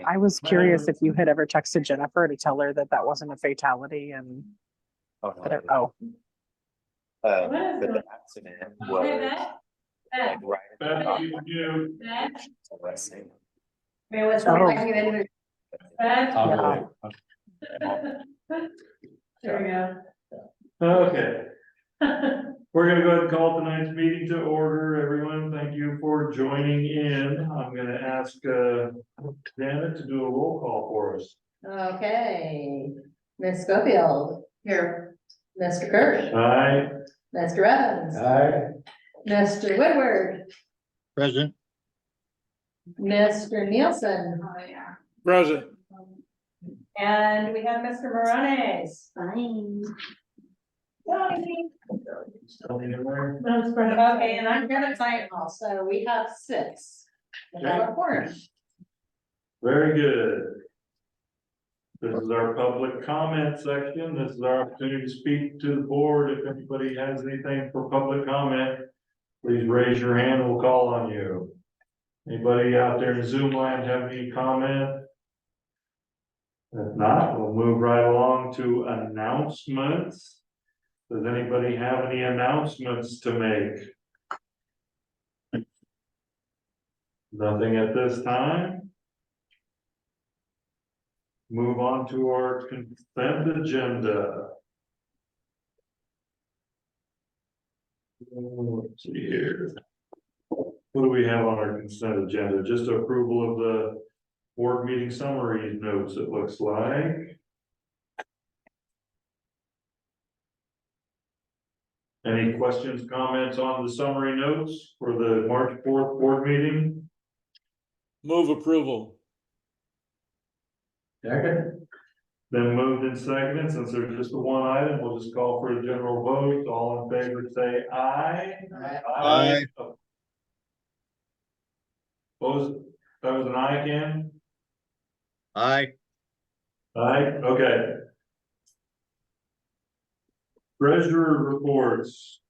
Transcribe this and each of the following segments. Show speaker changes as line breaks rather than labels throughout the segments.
I was curious if you had ever texted Jennifer to tell her that that wasn't a fatality and. Oh,
But the accident was like right at the top. So let's see.
Hey, what's
Oh.
going on?
yeah.
There we go.
Okay. We're gonna go ahead and call tonight's meeting to order. Everyone, thank you for joining in. I'm gonna ask Janet to do a roll call for us.
Okay, Ms. Schofield. Here. Mr. Kirsch.
Aye.
Mr. Evans.
Aye.
Mr. Woodward.
Present.
Mr. Nielsen.
Present.
And we have Mr. Morones. Fine. Okay, and I'm gonna sign also. We have 6. We have a quorum.
Very good. This is our public comment section. This is our opportunity to speak to the board. If anybody has anything for public comment, please raise your hand. We'll call on you. Anybody out there in Zoom land have any comment? If not, we'll move right along to announcements. Does anybody have any announcements to make? Nothing at this time. Move on to our consent agenda. Let's see here. What do we have on our consent agenda? Just approval of the board meeting summary notes, it looks like. Any questions, comments on the summary notes for the March 4th board meeting?
Move approval.
Second. Then moved and seconded. Since there's just the one item, we'll just call for a general vote. All in favor, say aye.
Aye.
Opposed? That was an aye, Ken?
Aye.
Aye, okay. Treasurer reports.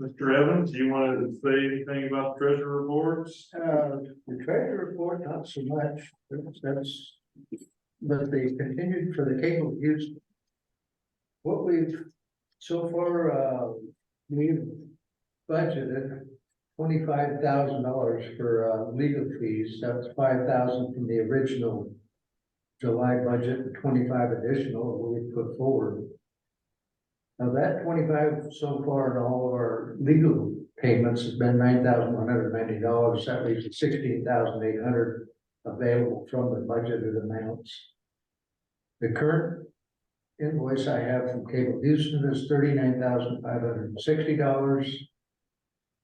Mr. Evans, do you want to say anything about treasurer reports?
The treasurer report, not so much, but they continued for the cable use. What we've, so far, we've budgeted $25,000 for legal fees. That's $5,000 from the original July budget, and 25 additional we put forward. Now that 25 so far in all of our legal payments has been $9,190. That leaves $16,800 available from the budgeted amounts. The current invoice I have from Cable Houston is $39,560,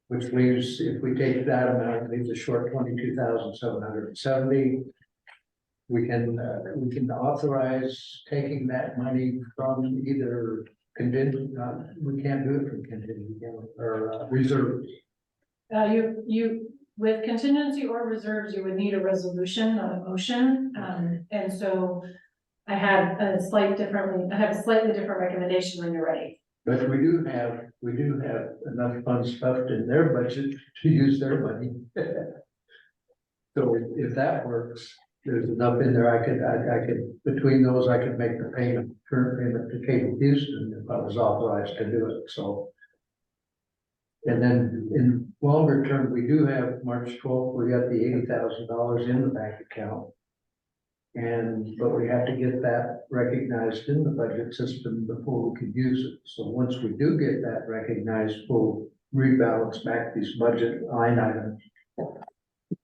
which leaves, if we take that amount, it leaves a short $22,770. We can authorize taking that money from either contingent, we can't do it from contingent or reserves.
You with contingency or reserves, you would need a resolution, not a motion. And so I have a slightly different recommendation when you're ready.
But we do have enough funds stuffed in their budget to use their money. So if that works, there's enough in there. I could, between those, I could make the current payment to Cable Houston if I was authorized to do it, so. And then in longer term, we do have March 12th, we got the $80,000 in the bank account. But we have to get that recognized in the budget system before we could use it. So once we do get that recognized, we'll rebalance back these budget line items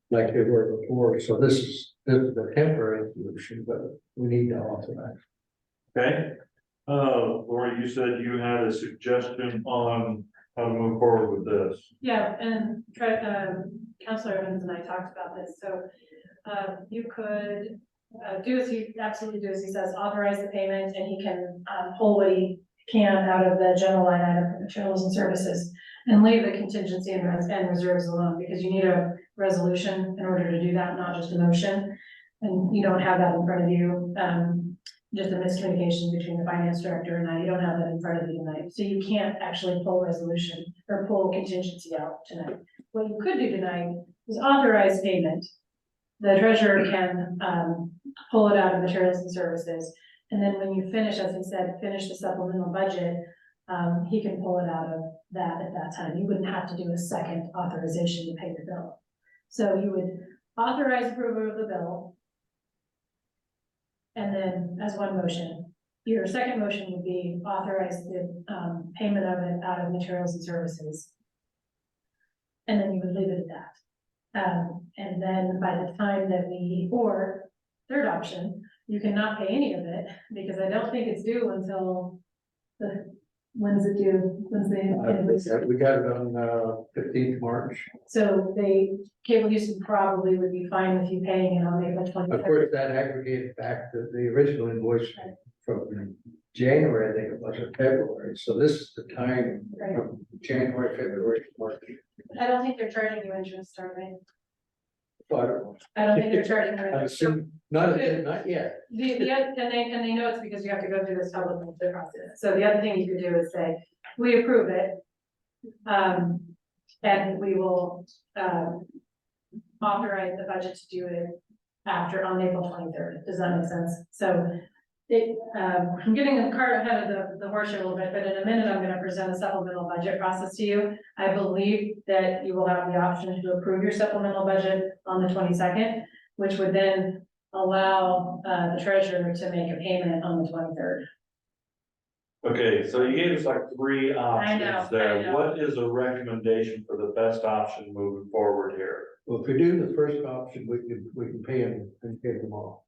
like they were before. So this is the temporary solution, but we need to authorize.
Okay. Lori, you said you had a suggestion on how to move forward with this.
Yeah, and Councilor Evans and I talked about this. So you could absolutely do as he says, authorize the payment, and he can pull what he can out of the general line item for materials and services and leave the contingency and reserves alone, because you need a resolution in order to do that, not just a motion. And you don't have that in front of you. Just a miscommunication between the finance director and I. You don't have that in front of you tonight. So you can't actually pull resolution or pull contingency out tonight. what you could do tonight is authorize payment. The treasurer can, pull it out of materials and services. And then when you finish, as he said, finish the supplemental budget, he can pull it out of that at that time. You wouldn't have to do a second authorization to pay the bill. So you would authorize approval of the bill. And then as one motion, your second motion would be authorize the, payment of it out of materials and services. And then you would leave it at that. And then by the time that or third option, you cannot pay any of it, because I don't think it's due until when's it due? When's the invoice?
We got it on 15th March.
So cable use probably would be fine with you paying it on April
Of
23rd.
course, that aggregated back to the original invoice from January, I think it was, or February. So this is the time
Right.
from January, February, March.
I don't think they're charging you interest, are they?
So I don't know.
I don't think they're charging you
I
interest.
assume, not yet.
And they know it's because you have to go through this public budget process. So the other thing you could do is say, we approve it. And we will, authorize the budget to do it on April 23rd. Does that make sense? So I'm getting the cart ahead of the horse here a little bit, but in a minute, I'm gonna present a supplemental budget process to you. I believe that you will have the option to approve your supplemental budget on the 22nd, which would then allow, the treasurer to make a payment on the 23rd.
Okay, so you gave us like three options
I
there.
know.
What is a recommendation for the best option moving forward here?
Well, if we do the first option, we can pay them and pay them all.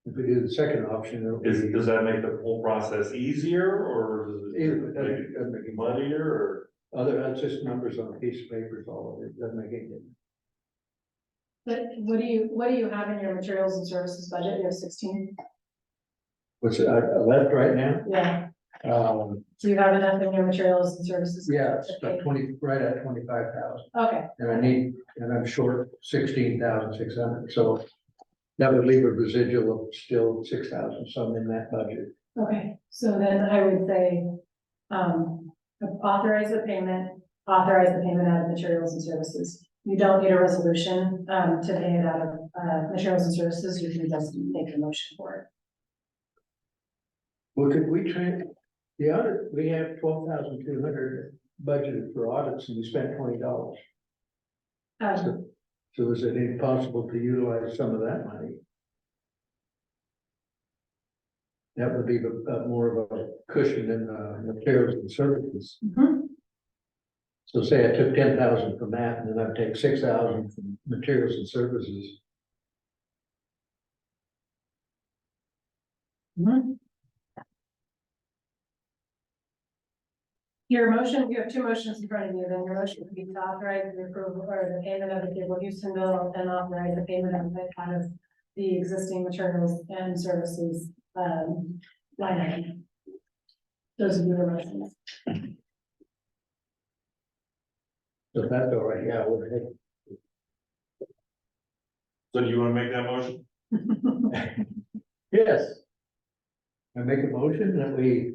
If we do the second option, it'll be.
Does that make the whole process easier, or does
It
it
doesn't-
make
doesn't make
it
it
muddier, or?
That's just numbers on a piece of paper, is all of it, doesn't make any difference.
But what do you have in your materials and services budget? You have 16?
What's left right now?
Yeah.
Um,
Do you have enough in your materials and services?
yeah, it's
Okay.
about 20, right at 25,000,
Okay,
and I'm short 16,600, so that would leave a residual of still 6,000 some in that budget.
okay. So then I would say, authorize the payment out of materials and services. You don't need a resolution, to pay it out of, materials and services. You can just make a motion for it.
Well, could we the audit, we have 12,200 budgeted for audits and we spent $20. So is it impossible to utilize some of that money? That would be more of a cushion in materials and services.
Mhm.
So say I took 10,000 from that and then I'd take 6,000 from materials and services.
Mhm. Your motion, you have two motions in front of you, then your motion would be to authorize the approval or the payment of the cable Houston bill and authorize the payment of it out of the existing materials and services, line item. Those are your motions.
So if that's all right, yeah, we'll take.
So do you wanna make that motion?
Yes. I make a motion that we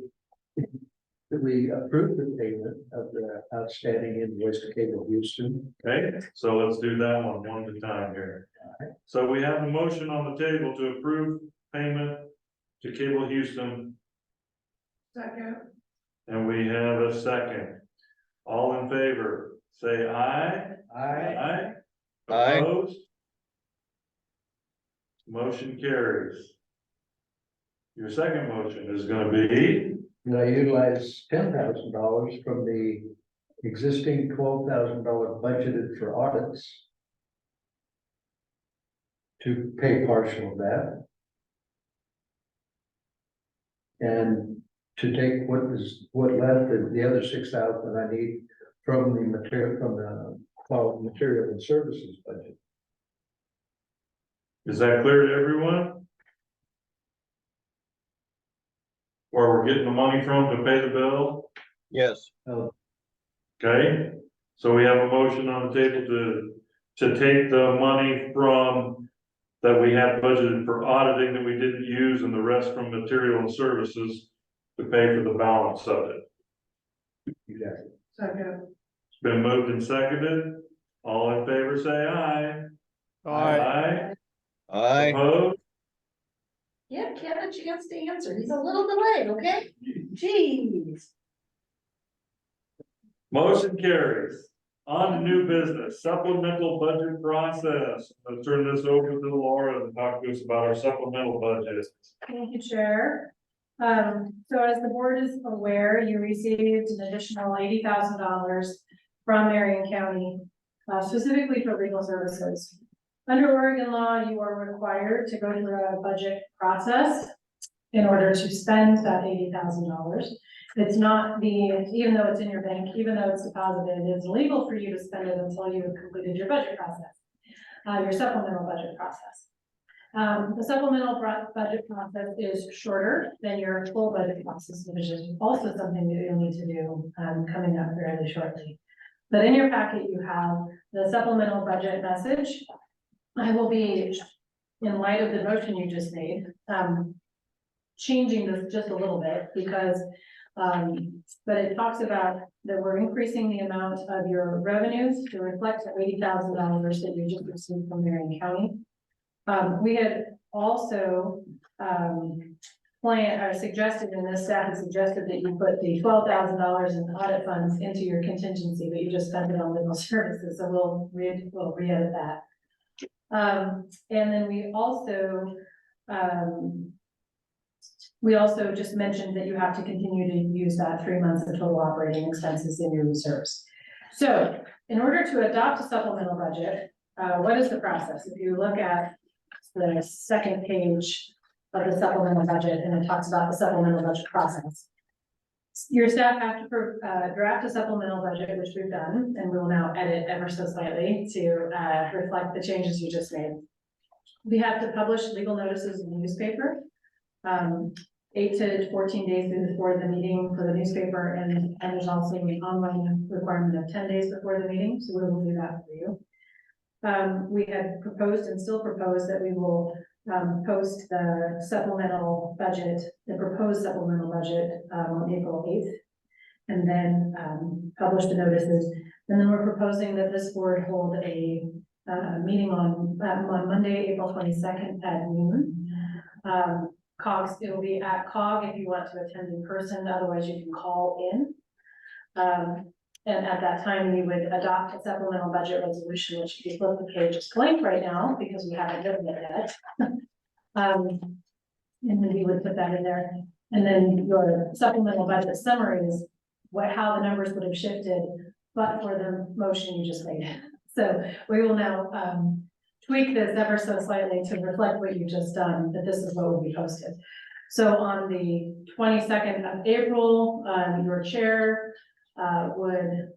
approve the payment of the outstanding invoice to Cable Houston.
Okay, so let's do that one at a time here. So we have a motion on the table to approve payment to Cable Houston,
Second.
and we have a second. All in favor, say aye. Aye.
Aye.
Opposed? Motion carries. Your second motion is gonna be,
And I utilize $10,000 from the existing $12,000 budgeted for audits to pay partial of that. And to take what left, the other 6,000 I need from the material and services budget.
is that clear to everyone? Where we're getting the money from to pay the bill?
Yes.
Okay, so we have a motion on the table to take the money from that we had budgeted for auditing that we didn't use and the rest from material and services to pay for the balance of it.
Exactly.
Second.
Been moved and seconded. All in favor, say aye. Aye.
Aye.
Opposed?
Give Ken a chance to answer. He's a little delayed, okay? Jeez.
Motion carries. On to new business, supplemental budget process. Let's turn this over to Laura and talk to us about our supplemental budget.
Thank you, Chair. So as the board is aware, you received an additional $80,000 from Marion County, specifically for legal services. Under Oregon law, you are required to go through a budget process in order to spend that $80,000. It's not even though it's in your bank, even though it's deposited, it is illegal for you to spend it until you have completed your budget process, your supplemental budget process. The supplemental budget process is shorter than your full budget process, which is also something that you'll need to do, coming up fairly shortly. But in your packet, you have the supplemental budget message. I will be, in light of the motion you just made, changing this just a little bit because, but it talks about that we're increasing the amount of your revenues to reflect the $80,000 that you just received from Marion County. We had also, suggested, and this staff has suggested that you put the $12,000 in audit funds into your contingency, but you just spent it on legal services, so we'll re-edit that. And then we also just mentioned that you have to continue to use that 3 months of total operating expenses in your reserves. So in order to adopt a supplemental budget, what is the process? If you look at the second page of the supplemental budget, and it talks about the supplemental budget process. Your staff have to draft a supplemental budget, which we've done, and we will now edit ever so slightly to reflect the changes you just made. We have to publish legal notices in the newspaper, 8 to 14 days before the meeting for the newspaper, and there's also an online requirement of 10 days before the meeting, so we will do that for you. We had proposed and still propose that we will post the supplemental budget, the proposed supplemental budget on April 8th, and then publish the notices. And then we're proposing that this board hold a meeting on Monday, April 22nd at noon. COGS, it will be at COG if you want to attend in person, otherwise you can call in. And at that time, we would adopt a supplemental budget resolution, which if you flip the page is blank right now because we haven't written it yet. And then we would put that in there. And then your supplemental budget summary is how the numbers would have shifted, but for the motion you just made. So we will now tweak this ever so slightly to reflect what you've just done, that this is what will be posted. So on the 22nd of April, your chair would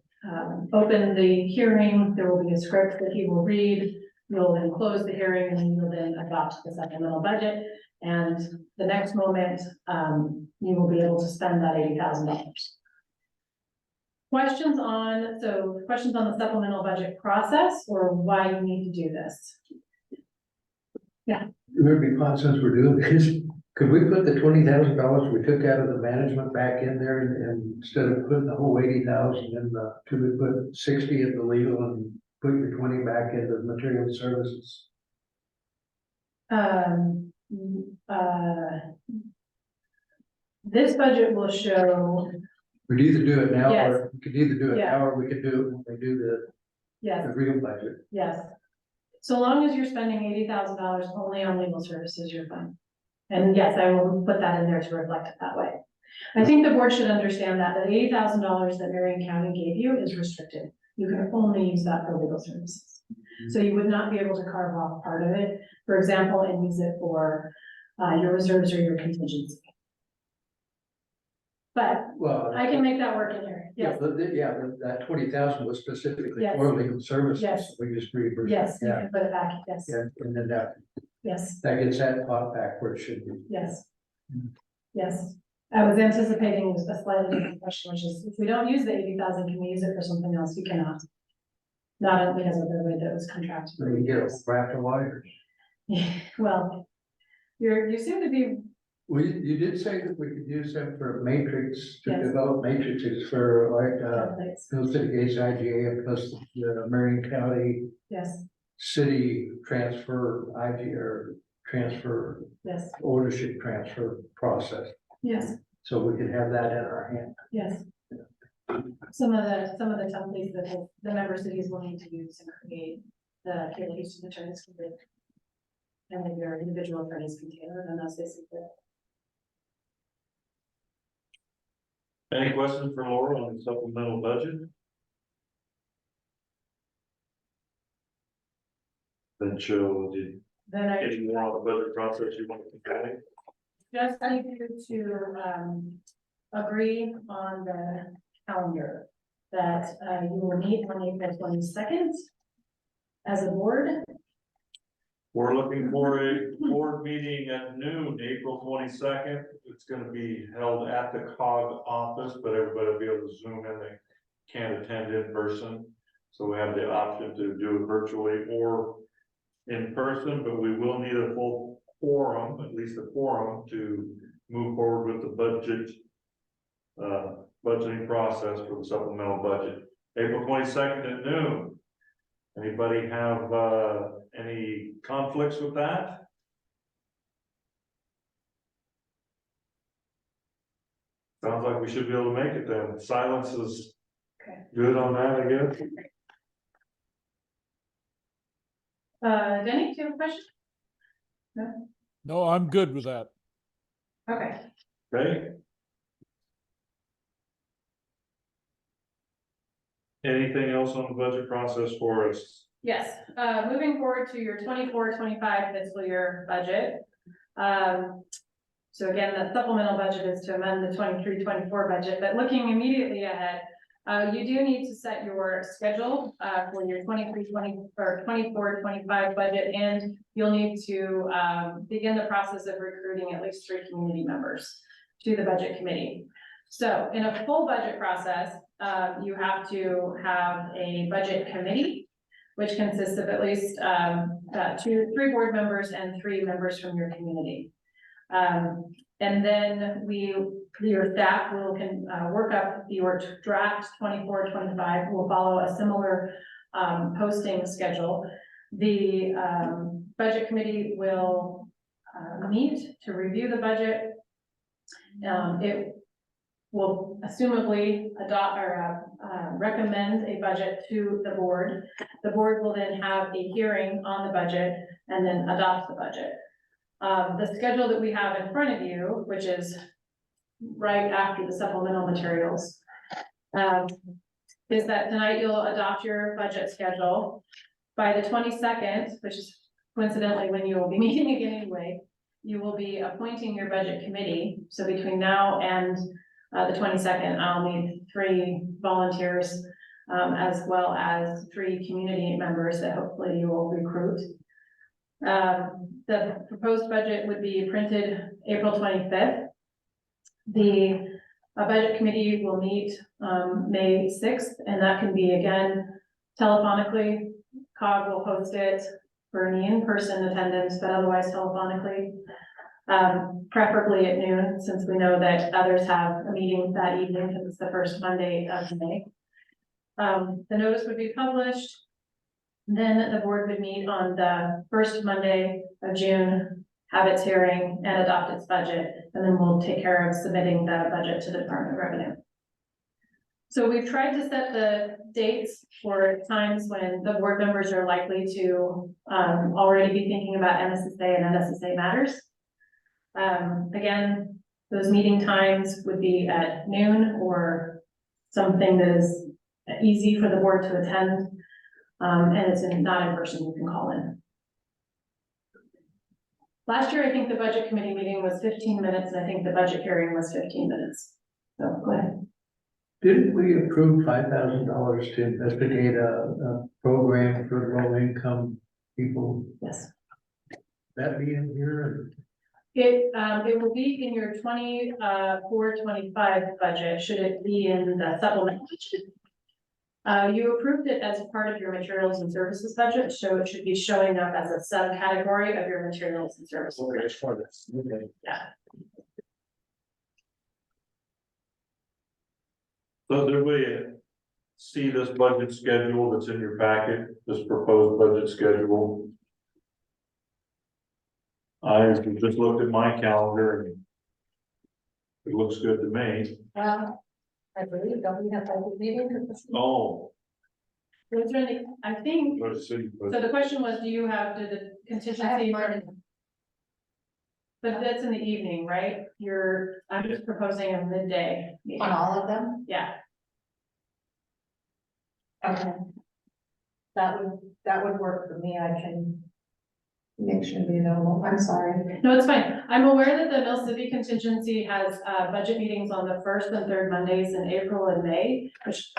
open the hearing. There will be a script that he will read. You'll then close the hearing and you'll then adopt the supplemental budget. And the next moment, you will be able to spend that $80,000. Questions on the supplemental budget process or why you need to do this?
It would be fun since we're doing this. Could we put the $20,000 we took out of the management back in there and instead of putting the whole 80,000 in could we put 60 in the legal and put your 20 back into material services?
This budget will show.
We'd either do it now
Yes.
or we could either do it
Yeah.
now or we could do it when we do the
Yes,
real budget.
yes. So long as you're spending $80,000 only on legal services, you're fine. And yes, I will put that in there to reflect it that way. I think the board should understand that the $80,000 that Marion County gave you is restricted. You can only use that for legal services. So you would not be able to carve off part of it, for example, and use it for your reserves or your contingency. But
Well,
I can make that work in here. Yes,
that 20,000 was specifically
Yes.
for legal services.
Yes.
We just reimbursed.
yes, you
Yeah,
can put it back. Yes,
yeah, and then that
yes,
gets that pot back where it should be.
yes. Yes. I was anticipating a slightly different question, which is if we don't use the 80,000, can we use it for something else? You cannot. Not because of the way that it was contracted.
So you get a raft of wires.
Well, you seem to be
You did say that we could use them for matrix, to
Yes.
develop matrices for like,
Templates.
Hill City Gates IGA and plus the Marion County
Yes,
city transfer IGA or transfer
yes,
ownership transfer process.
yes,
So we could have that in our hand.
yes. Some of the templates that the member cities will need to use and create the communication attorneys can do. And then your individual attorneys can tailor them as they see fit.
Any questions for Laura on the supplemental budget? Then Joe, did
Then I
any more on the budget process you want to convey?
just need you to, agree on the calendar that, you will meet on April 22nd as a board.
We're looking for a board meeting at noon, April 22nd. It's gonna be held at the COG office, but everybody will be able to zoom in. They can't attend in person. So we have the option to do it virtually or in person, but we will need a full quorum, at least a quorum, to move forward with the budget, budgeting process for the supplemental budget. April 22nd at noon. Anybody have, any conflicts with that? Sounds like we should be able to make it then. Silence is
Okay.
good on that, I guess.
Denny, do you have a question?
No, I'm good with that.
Okay.
Okay. Anything else on the budget process for us?
Yes, moving forward to your 24-25 fiscal year budget. So again, the supplemental budget is to amend the 23-24 budget, but looking immediately ahead, you do need to set your schedule, for your 23-20 or 24-25 budget, and you'll need to, begin the process of recruiting at least 3 community members to the budget committee. So in a full budget process, you have to have a budget committee, which consists of at least 3 board members and 3 members from your community. And then your staff can work up your draft 24-25 will follow a similar posting schedule. The budget committee will meet to review the budget. It will assumably adopt or recommend a budget to the board. The board will then have a hearing on the budget and then adopt the budget. The schedule that we have in front of you, which is right after the supplemental materials, is that tonight you'll adopt your budget schedule. By the 22nd, which is coincidentally when you will be meeting again anyway, you will be appointing your budget committee. So between now and the 22nd, I'll need 3 volunteers, as well as 3 community members that hopefully you will recruit. The proposed budget would be printed April 25th. The budget committee will meet May 6th, and that can be again telephonically. COG will host it for any in-person attendance, but otherwise telephonically. Preferably at noon, since we know that others have a meeting that evening because it's the first Monday of May. The notice would be published. Then the board would meet on the first Monday of June, have its hearing and adopt its budget, and then we'll take care of submitting the budget to the Department of Revenue. So we've tried to set the dates for times when the board members are likely to already be thinking about MSSA and NSSA matters. Again, those meeting times would be at noon or something that is easy for the board to attend. And it's not in person, you can call in. Last year, I think the budget committee meeting was 15 minutes, and I think the budget hearing was 15 minutes. So go ahead.
Didn't we approve $5,000 to investigate a program for low income people?
Yes.
That be in here?
It will be in your 24-25 budget, should it be in the supplemental budget. You approved it as part of your materials and services budget, so it should be showing up as a subcategory of your materials and services.
Okay, as far as, okay.
Yeah.
So does everybody see this budget schedule that's in your packet, this proposed budget schedule? I just looked at my calendar and it looks good to me.
Well, I believe, don't we have budget meeting?
Oh,
Was there any, I think,
let's see,
so the question was, do you have, did the
I have
contingency,
mine.
but that's in the evening, right? I'm just proposing a midday meeting.
On all of them?
Yeah,
Okay. That would work for me, I can make sure they know, I'm sorry.
no, it's fine. I'm aware that the Mill City contingency has, budget meetings on the first and third Mondays in April and May, which,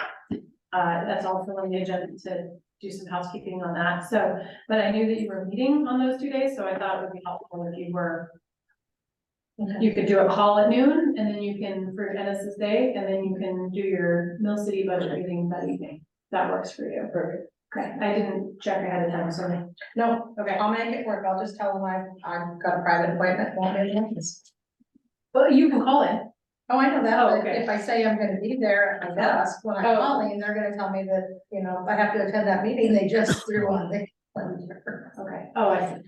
that's also on the agenda to do some housekeeping on that. So, but I knew that you were meeting on those 2 days, so I thought it would be helpful if you were,
Okay.
you could do a call at noon, and then you can, for Ennis's Day, and then you can do your Mill City budget meeting that evening. That works for you. Perfect. Okay, I didn't check ahead of time, sorry.
No,
Okay,
I'll make it work, I'll just tell them I've got a private appointment, won't be in this.
well, you can call in.
Oh, I know that,
Oh,
but
okay.
if I say I'm gonna be there at my desk, when I'm
Oh.
calling, they're gonna tell me that, you know, if I have to attend that meeting, they just threw on the calendar.
Okay, oh, I see.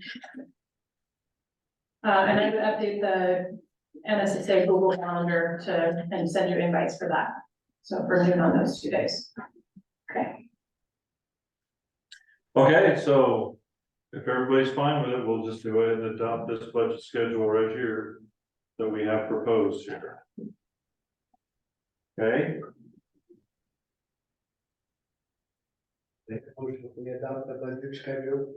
And I would update the NSSA Google Calendar and send you invites for that. So for noon on those 2 days. Okay,
okay, so if everybody's fine with it, we'll just go ahead and adopt this budget schedule right here that we have proposed here. Okay,
Make a motion to adopt the budget schedule.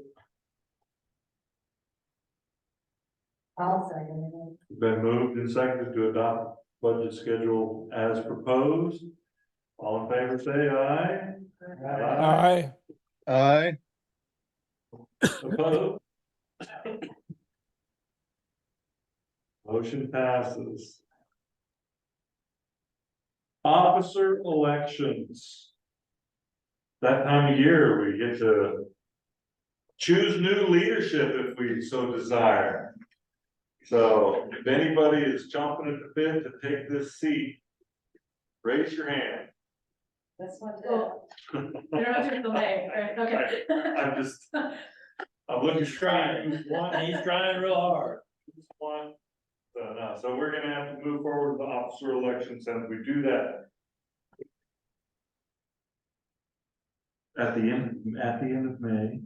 I'll second it.
been moved and seconded to adopt budget schedule as proposed. All in favor, say aye.
Aye.
Aye.
Opposed? Motion passes. Officer elections. That time of year, we get to choose new leadership if we so desire. So if anybody is chomping at the bit to take this seat, raise your hand.
This one,
well, you don't have to delay, right? Okay.
I'm looking trying.
He's trying real hard.
One. So no, so we're gonna have to move forward with the officer elections, and we do that. At the end of May.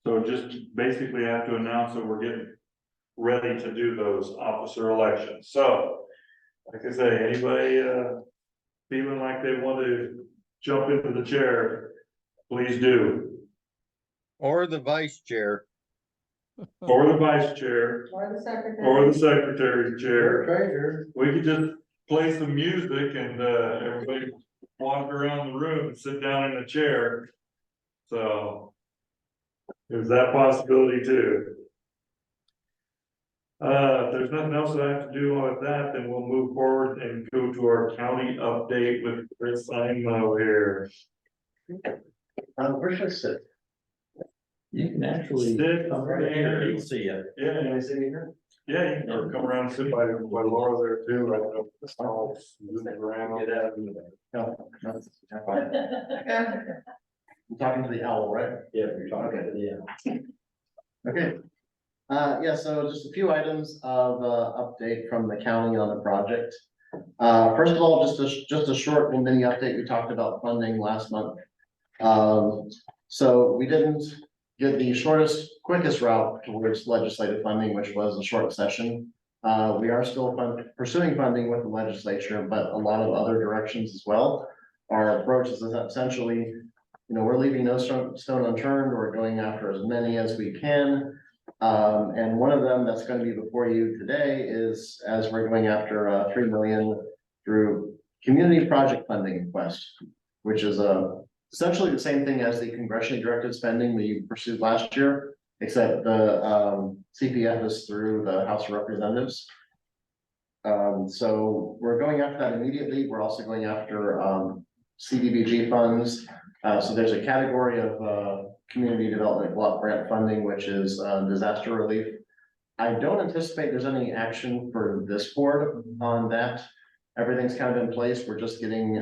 So just basically have to announce that we're getting ready to do those officer elections. So, like I say, anybody, feeling like they want to jump into the chair, please do.
Or the vice chair.
Or the vice chair,
or the secretary.
or the secretary's chair.
Treasurer.
We could just play some music and, everybody walk around the room and sit down in a chair. So there's that possibility too. If there's nothing else I have to do with that, then we'll move forward and go to our county update with Chris Imo here.
Where should I sit? You can actually
Sit
come right here, you'll see it.
Yeah,
Can I sit here?
yeah, you can come around and sit by Laura there too. I don't know. I'll move around.
Get out of the way. No, it's fine. I'm talking to the owl, right? Yeah, you're talking to the owl.
Okay. Yeah, so just a few items of update from the county on the project. First of all, just a short and mini update. We talked about funding last month. So we didn't get the shortest, quickest route towards legislative funding, which was a short session. We are still pursuing funding with the legislature, but a lot of other directions as well. Our approach is essentially, you know, we're leaving no stone unturned. We're going after as many as we can. And one of them that's going to be before you today is, as we're going after 3 million through community project funding request, which is essentially the same thing as the congressionally directed spending we pursued last year, except the CPF is through the House of Representatives. So we're going after that immediately. We're also going after CDBG funds. So there's a category of community development block grant funding, which is disaster relief. I don't anticipate there's any action for this board on that, everything's kind of in place. We're just getting,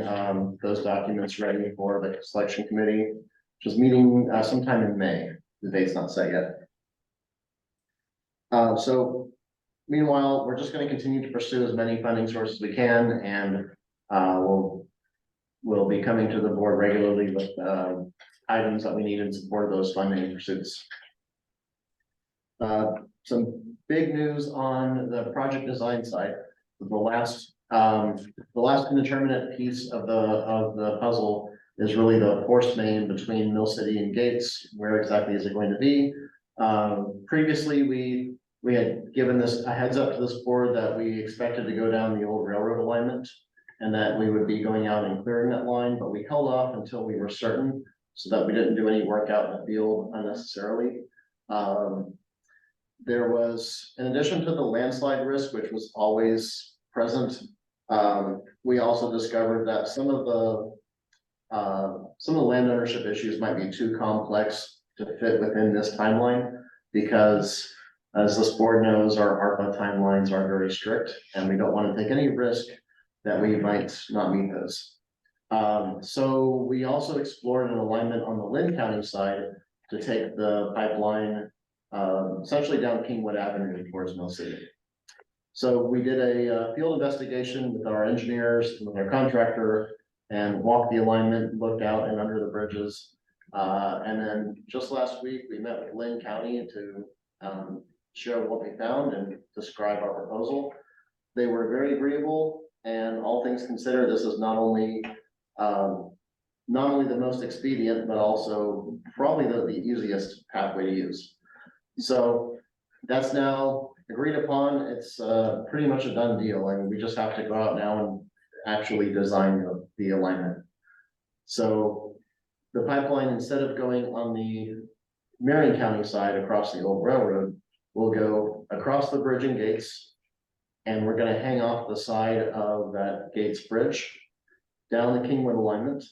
those documents ready for the selection committee, which is meeting, sometime in May. The date's not set yet. So meanwhile, we're just gonna continue to pursue as many funding sources as we can, and, we'll be coming to the board regularly with, items that we need in support of those funding pursuits. Some big news on the project design side. The last indeterminate piece of the puzzle is really the force main between Mill City and Gates. Where exactly is it going to be? Previously, we had given this a heads up to this board that we expected to go down the old railroad alignment, and that we would be going out and clearing that line, but we held off until we were certain, so that we didn't do any work out in the field unnecessarily. There was, in addition to the landslide risk, which was always present, we also discovered that some of the land ownership issues might be too complex to fit within this timeline, because as this board knows, our ARPA timelines are very strict, and we don't want to take any risk that we might not meet those. So we also explored an alignment on the Lynn County side to take the pipeline essentially down Kingwood Avenue towards Mill City. So we did a field investigation with our engineers, with our contractor, and walked the alignment, looked out and under the bridges. And then just last week, we met with Lynn County to share what we found and describe our proposal. They were very agreeable, and all things considered, this is not only the most expedient, but also probably the easiest pathway to use. So that's now agreed upon. It's pretty much a done deal, and we just have to go out now and actually design the alignment. So the pipeline, instead of going on the Marion County side across the old railroad, will go across the bridge in Gates, and we're gonna hang off the side of that Gates Bridge down the Kingwood alignment.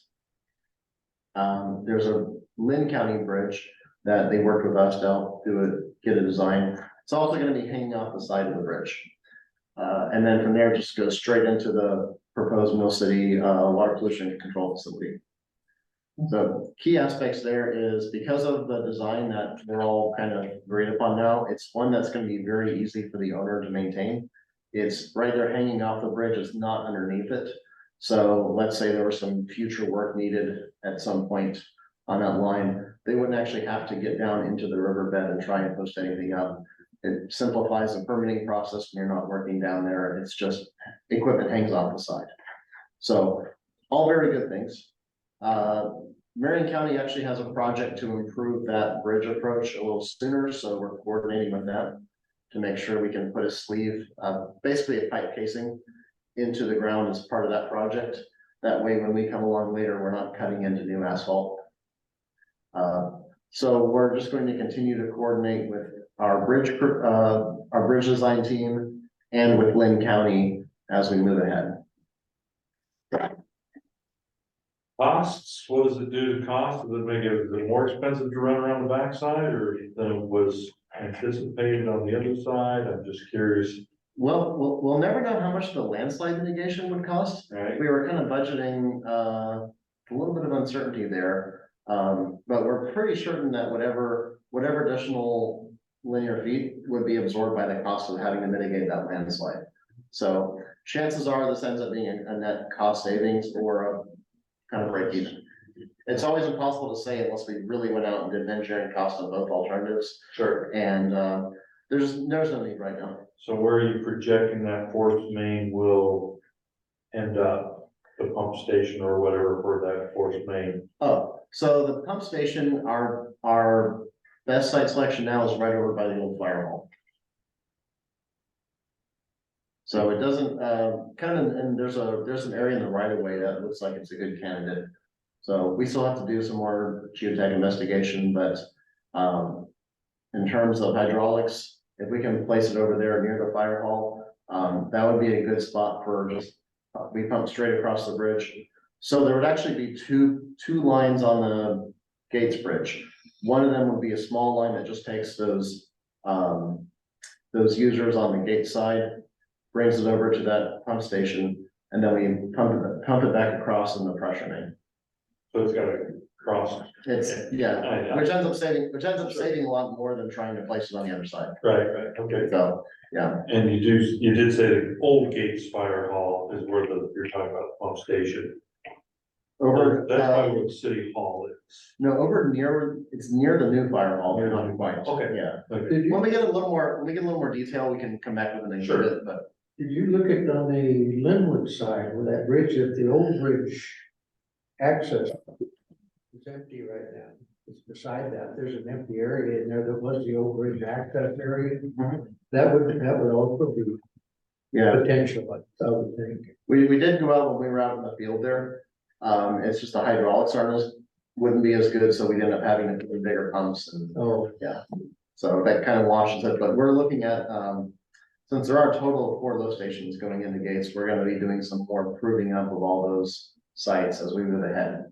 There's a Lynn County bridge that they worked with us to get a design. It's also gonna be hanging off the side of the bridge. And then from there, just go straight into the proposed Mill City water pollution control facility. The key aspects there is, because of the design that we're all kind of agreed upon now, it's one that's gonna be very easy for the owner to maintain. It's right there hanging off the bridge, it's not underneath it. So let's say there was some future work needed at some point on that line, they wouldn't actually have to get down into the riverbed and try and post anything up. It simplifies the permitting process when you're not working down there. It's just equipment hangs off the side. So all very good things. Marion County actually has a project to improve that bridge approach a little sooner, so we're coordinating with them to make sure we can put a sleeve, basically a pipe casing, into the ground as part of that project. That way, when we come along later, we're not cutting into new asphalt. So we're just going to continue to coordinate with our bridge design team and with Lynn County as we move ahead.
Costs, what does it do to cost? Does it make it more expensive to run around the backside, or than it was anticipated on the other side? I'm just curious.
Well, we'll never know how much the landslide mitigation would cost.
Right.
We were kind of budgeting a little bit of uncertainty there. But we're pretty certain that whatever additional linear feet would be absorbed by the cost of having to mitigate that landslide. So chances are this ends up being a net cost savings or a kind of break even. It's always impossible to say unless we really went out and did an engineering cost on both alternatives.
Sure.
And there's no need right now.
So where are you projecting that force main will end up, the pump station or whatever for that force main?
Oh, so the pump station, our best site selection now is right over by the old fire hall. So it doesn't, and there's an area in the right of way that looks like it's a good candidate. So we still have to do some more geotech investigation, but in terms of hydraulics, if we can place it over there near the fire hall, that would be a good spot for just, we pump straight across the bridge. So there would actually be two lines on the Gates Bridge. One of them would be a small line that just takes those users on the Gates side, brings it over to that pump station, and then we pump it back across in the pressure main.
So it's got a cross.
It's, yeah,
I-
which ends up saving a lot more than trying to place it on the other side.
Right, okay.
So, yeah,
And you did say the old Gates Fire Hall is where you're talking about the pump station.
over,
That's probably where the city hall is.
no, it's near the new fire hall, but not quite.
Okay.
Yeah.
Okay.
Did
When
you,
we get a little more detail, we can come back with an
Sure.
exhibit, but
did you look at on the Linwood side where that bridge, at the old bridge access is empty right now? It's beside that. There's an empty area in there that was the old bridge access area.
Mhm.
That would also be
yeah,
potential, I would think.
we did go out when we were out in the field there. It's just the hydraulics wouldn't be as good, so we ended up having to put bigger pumps and
Oh,
so that kind of washes it, but we're looking at, since there are a total of 4 lift stations going into Gates, we're gonna be doing some more proving up of all those sites as we move ahead.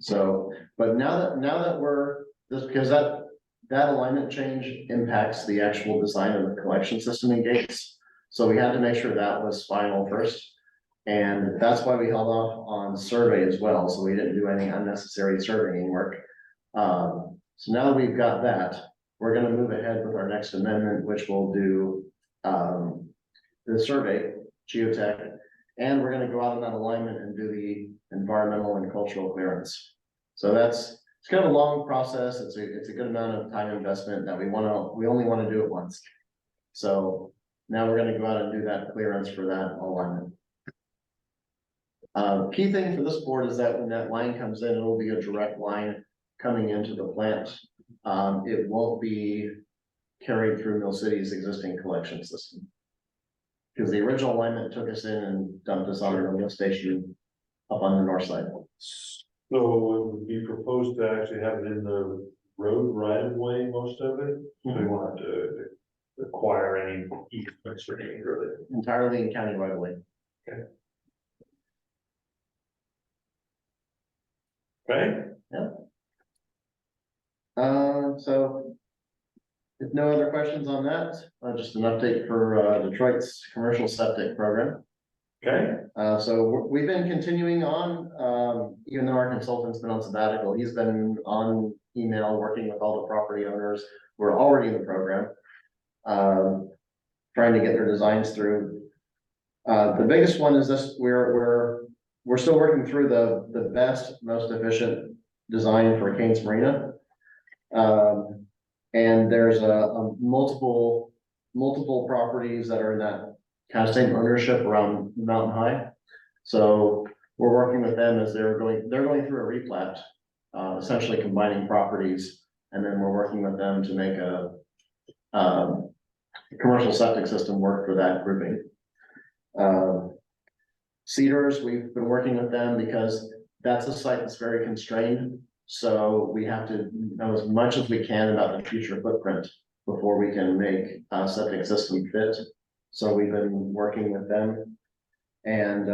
So, but now that we're, just because that alignment change impacts the actual design of the collection system in Gates. So we had to make sure that was final first. And that's why we held off on survey as well, so we didn't do any unnecessary surveying work. So now that we've got that, we're gonna move ahead with our next amendment, which will do the survey, geotech, and we're gonna go out on that alignment and do the environmental and cultural clearance. So it's kind of a long process. It's a good amount of time investment that we only wanna do it once. So now we're gonna go out and do that clearance for that alignment. Key thing for this board is that when that line comes in, it will be a direct line coming into the plant. It won't be carried through Mill City's existing collection system. Because the original alignment took us in and dumped us on a lift station up on the north side.
So it would be proposed to actually have it in the road right of way, most of it. So we won't have to acquire any easements or anything really.
Entirely in county right away.
Okay,
So if no other questions on that, just an update for Detroit's commercial septic program.
okay,
So we've been continuing on, even though our consultant's been on sabbatical, he's been on email working with all the property owners who are already in the program. Trying to get their designs through. The biggest one is this, we're still working through the best, most efficient design for Canes Marina. And there's a multiple properties that are in that kind of same ownership around Mountain High. So we're working with them as they're going through a replat, essentially combining properties. And then we're working with them to make a commercial septic system work for that grouping. Cedars, we've been working with them because that's a site that's very constrained. So we have to know as much as we can about the future footprint before we can make a septic system fit. So we've been working with them. And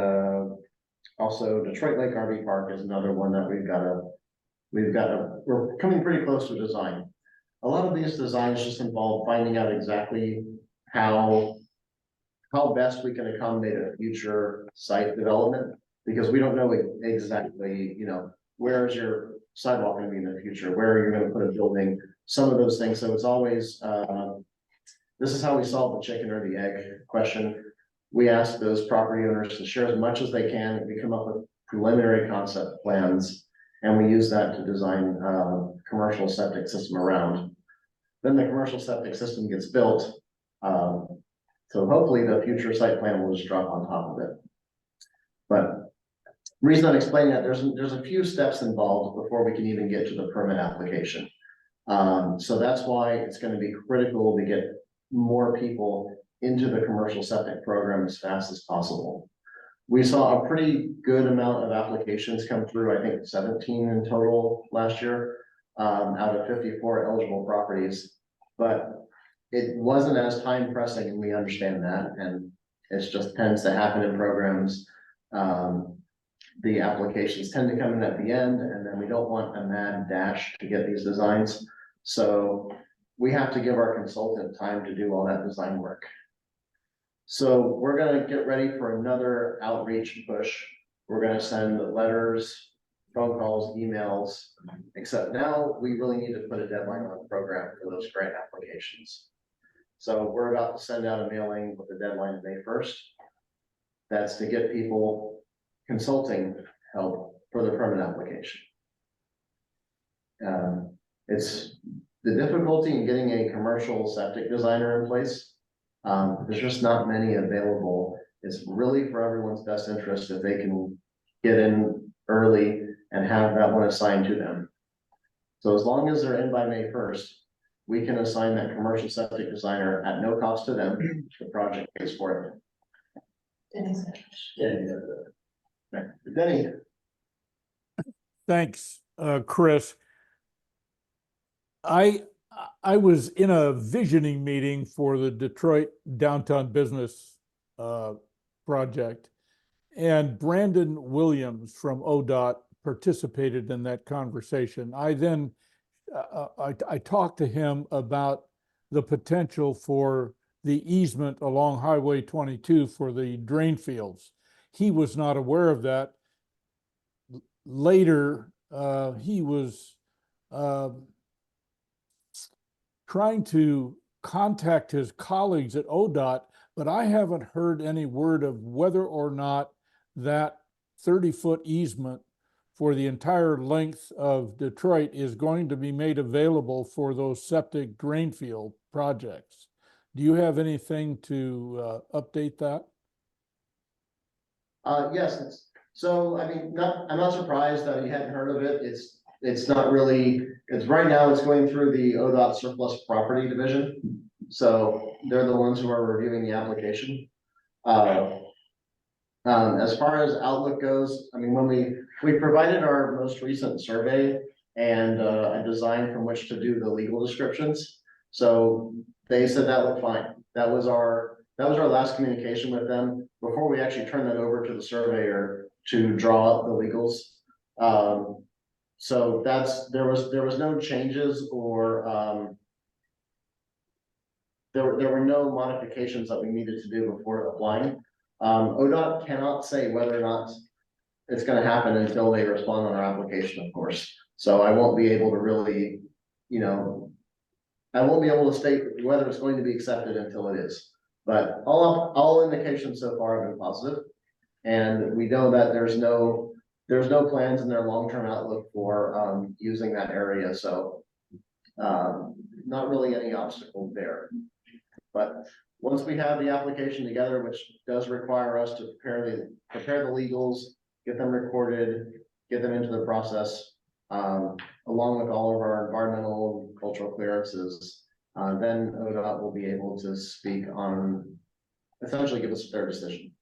also Detroit Lake RV Park is another one that we're coming pretty close to design. A lot of these designs just involve finding out exactly how best we can accommodate a future site development, because we don't know exactly, where is your sidewalk going to be in the future? Where are you going to put a building? Some of those things. So it's always, this is how we solve the chicken or the egg question. We ask those property owners to share as much as they can. We come up with preliminary concept plans, and we use that to design commercial septic system around. Then the commercial septic system gets built. So hopefully the future site plan will just drop on top of it. But reason I'm explaining that, there's a few steps involved before we can even get to the permit application. So that's why it's going to be critical to get more people into the commercial septic program as fast as possible. We saw a pretty good amount of applications come through, I think 17 in total last year, out of 54 eligible properties. But it wasn't as time pressing, and we understand that, and it just tends to happen in programs. The applications tend to come in at the end, and then we don't want a mad dash to get these designs. So we have to give our consultant time to do all that design work. So we're gonna get ready for another outreach push. We're gonna send letters, phone calls, emails, except now we really need to put a deadline on the program for those grant applications. So we're about to send out a mailing with the deadline of May 1st. That's to get people consulting help for the permit application. It's the difficulty in getting a commercial septic designer in place. There's just not many available. It's really for everyone's best interest if they can get in early and have that one assigned to them. So as long as they're in by May 1st, we can assign that commercial septic designer at no cost to them. The project pays for it. Denny.
Thanks, Chris. I was in a visioning meeting for the Detroit Downtown Business project, and Brandon Williams from ODOT participated in that conversation. I then I talked to him about the potential for the easement along Highway 22 for the drain fields. He was not aware of that. Later, he was trying to contact his colleagues at ODOT, but I haven't heard any word of whether or not that 30-foot easement for the entire length of Detroit is going to be made available for those septic drain field projects. Do you have anything to update that?
Yes, so I mean, I'm not surprised that he hadn't heard of it. It's not really, it's right now it's going through the ODOT surplus property division. So they're the ones who are reviewing the application. As far as Outlook goes, I mean, when we provided our most recent survey and a design from which to do the legal descriptions. So they said that looked fine. That was our last communication with them before we actually turned that over to the surveyor to draw up the legals. So there was no changes or there were no modifications that we needed to do before applying. ODOT cannot say whether or not it's going to happen until they respond on our application, of course. So I won't be able to really, I won't be able to state whether it's going to be accepted until it is. But all indications so far have been positive, and we know that there's no plans in their long-term outlook for using that area. So not really any obstacle there. But once we have the application together, which does require us to prepare the legals, get them recorded, get them into the process, along with all of our environmental and cultural clearances, then ODOT will be able to speak on, essentially give us their decision.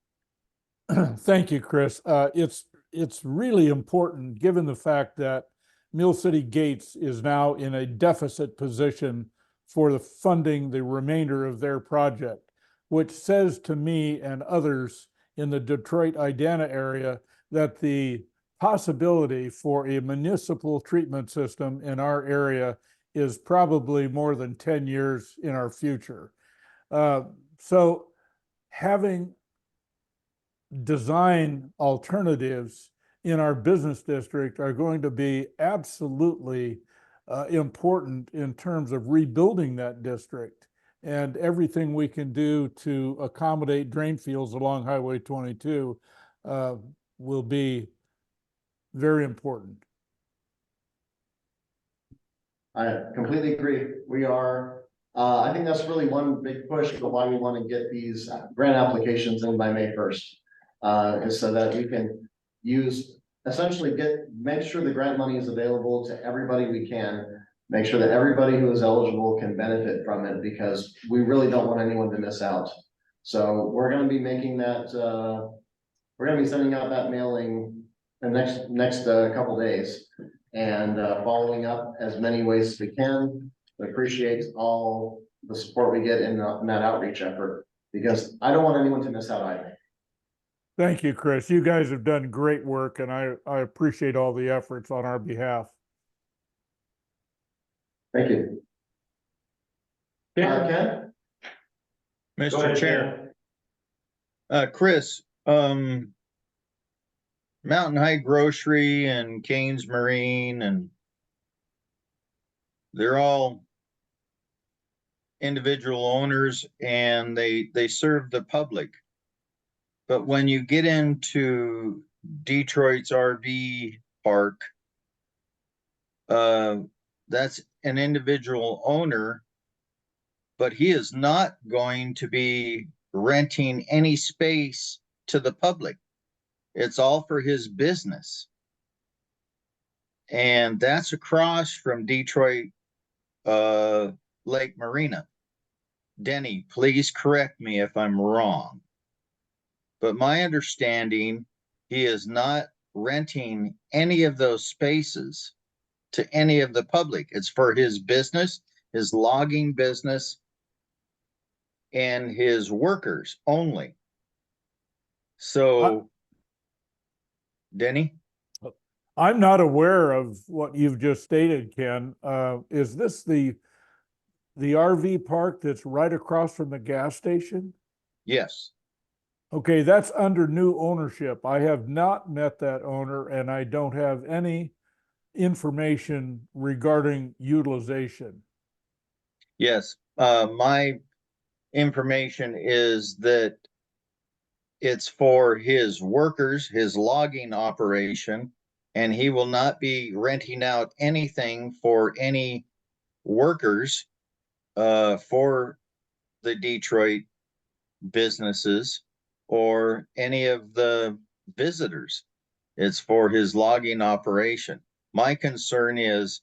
Thank you, Chris. It's really important, given the fact that Mill City Gates is now in a deficit position for the funding the remainder of their project, which says to me and others in the Detroit-Idana area that the possibility for a municipal treatment system in our area is probably more than 10 years in our future. So having design alternatives in our business district are going to be absolutely important in terms of rebuilding that district, and everything we can do to accommodate drain fields along Highway 22 will be very important.
I completely agree. We are, I think that's really one big push for why we want to get these grant applications in by May 1st, is so that we can essentially make sure the grant money is available to everybody we can, make sure that everybody who is eligible can benefit from it, because we really don't want anyone to miss out. So we're going to be making that, we're going to be sending out that mailing the next couple days, and following up as many ways as we can. We appreciate all the support we get in that outreach effort, because I don't want anyone to miss out either.
Thank you, Chris. You guys have done great work, and I appreciate all the efforts on our behalf.
Thank you. Ken?
Mr. Chair, Chris, Mountain High Grocery and Kane's Marine and they're all individual owners and they serve the public. But when you get into Detroit's RV park, that's an individual owner, but he is not going to be renting any space to the public. It's all for his business. And that's across from Detroit Lake Marina. Denny, please correct me if I'm wrong. But my understanding, he is not renting any of those spaces to any of the public. It's for his business, his logging business, and his workers only. So, Denny?
I'm not aware of what you've just stated, Ken. Is this the RV park that's right across from the gas station?
Yes.
Okay, that's under new ownership. I have not met that owner and I don't have any information regarding utilization.
Yes. My information is that it's for his workers, his logging operation, and he will not be renting out anything for any workers for the Detroit businesses or any of the visitors. It's for his logging operation. My concern is,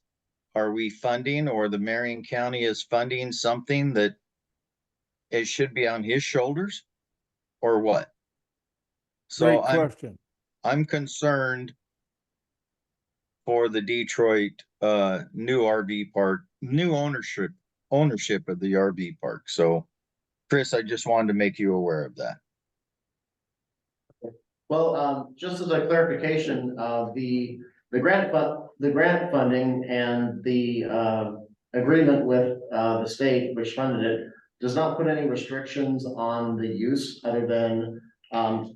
are we funding, or the Marion County is funding something that it should be on his shoulders, or what? So
Great question.
I'm concerned for the Detroit new RV park, new ownership of the RV park. So Chris, I just wanted to make you aware of that.
Well, just as a clarification, the grant funding and the agreement with the state which funded it does not put any restrictions on the use other than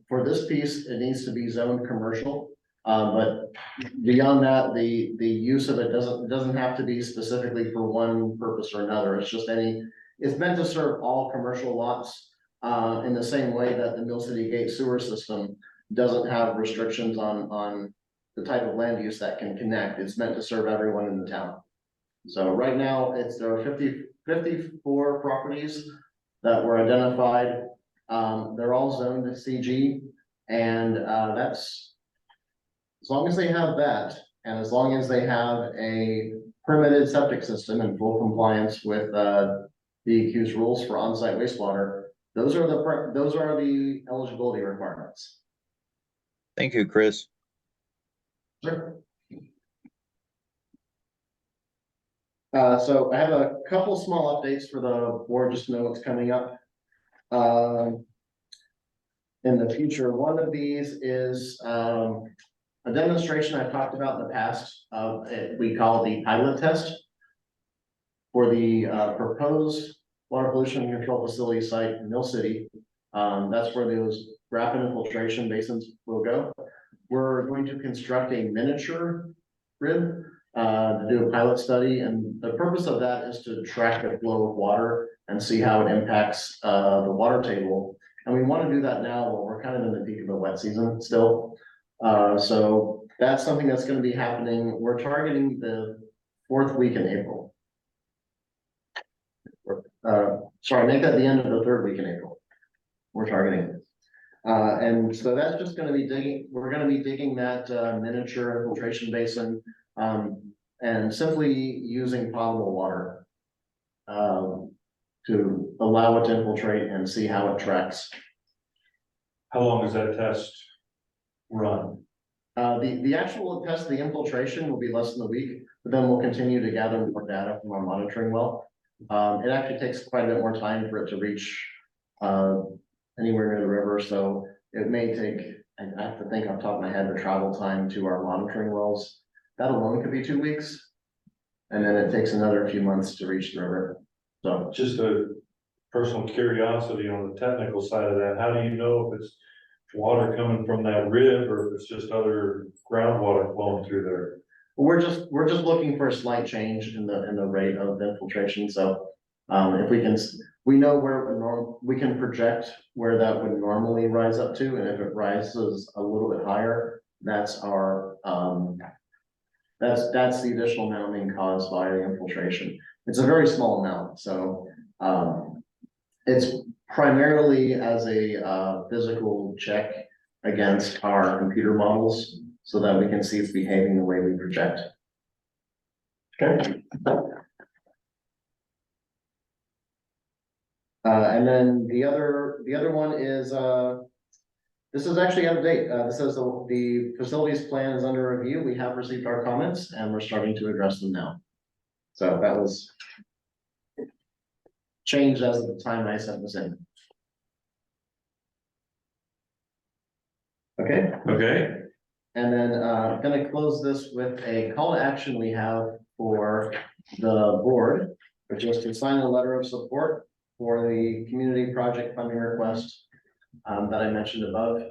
for this piece, it needs to be zoned commercial. But beyond that, the use of it doesn't have to be specifically for one purpose or another. It's just it's meant to serve all commercial lots in the same way that the Mill City Gate sewer system doesn't have restrictions on the type of land use that can connect. It's meant to serve everyone in the town. So right now there are 54 properties that were identified. They're all zoned to CG, and that's as long as they have that, and as long as they have a permitted septic system in full compliance with DEQ's rules for on-site wastewater, those are the eligibility requirements.
Thank you, Chris.
Sure. So I have a couple small updates for the board just to know what's coming up in the future. One of these is a demonstration I've talked about in the past of we call the pilot test for the proposed water pollution control facility site in Mill City. That's where those rapid infiltration basins will go. We're going to construct a miniature rib to do a pilot study, and the purpose of that is to track the flow of water and see how it impacts the water table. And we want to do that now while we're kind of in the peak of the wet season still. So that's something that's going to be happening. We're targeting the 4th week in April. Sorry, make that the end of the 3rd week in April. We're targeting. And so that's just going to be digging. We're going to be digging that miniature infiltration basin and simply using potable water to allow it to infiltrate and see how it tracks.
How long does that test run?
The actual test of the infiltration will be less than a week, but then we'll continue to gather more data from our monitoring well. It actually takes quite a bit more time for it to reach anywhere near the river, so it may take, I have to think off the top of my head, the travel time to our monitoring wells. That alone could be 2 weeks. And then it takes another few months to reach the river. So
Just a personal curiosity on the technical side of that, how do you know if it's water coming from that rib or if it's just other groundwater flowing through there?
We're just looking for a slight change in the rate of infiltration, so, if we can, we know where it would we can project where that would normally rise up to, and if it rises a little bit higher, that's our, that's the additional amount being caused by the infiltration. It's a very small amount, so, it's primarily as a, physical check against our computer models, so that we can see it's behaving the way we project.
Okay.
And then the other one is, this is actually out of date. This says the facilities plan is under review. We have received our comments and we're starting to address them now. So that was changed as of the time I sent this in. Okay.
Okay,
And then I'm gonna close this with a call to action we have for the board, which is to sign a letter of support for the community project funding request that I mentioned above.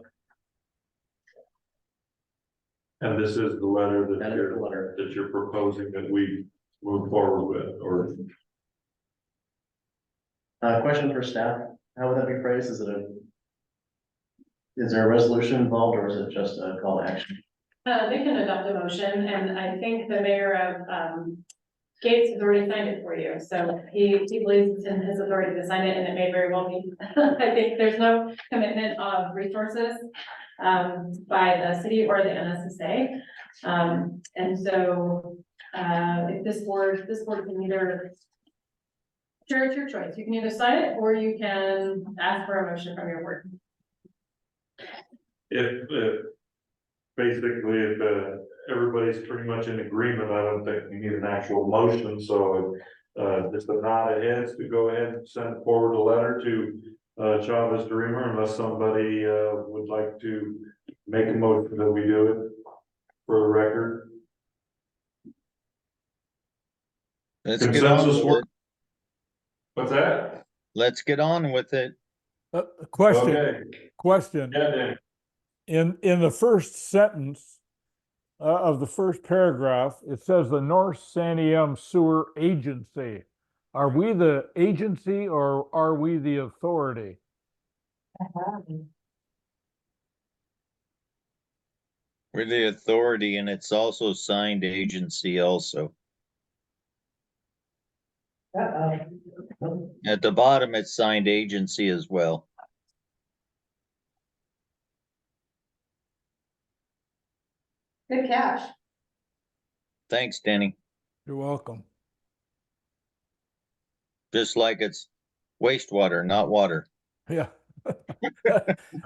and this is the letter
That is the letter.
that you're proposing that we move forward with, or?
Question for staff, how would that be phrased? Is there a resolution involved or is it just a call to action?
They can adopt a motion, and I think the mayor of, Gates has already signed it for you, so he believes it's in his authority to sign it, and it may very well be. I think there's no commitment of resources, by the city or the NSSA. And so, if this board can either, sure, it's your choice, you can either sign it, or you can ask for a motion from your board.
If basically, if everybody's pretty much in agreement, I don't think we need an actual motion, so just a nod of heads to go ahead and send forward a letter to Chavez Dreamer, unless somebody would like to make a motion that we do it for the record.
Let's get on
Consensus
with
work.
it.
What's that?
Let's get on with it.
Question,
Okay,
question.
yeah, Dan.
In the first sentence of the first paragraph, it says the North Santiam Sewer Agency. Are we the agency or are we the authority?
We're the authority and it's also signed agency also. At the bottom, it's signed agency as well.
Good catch.
Thanks, Danny.
You're welcome.
Just like it's wastewater, not water.
Yeah.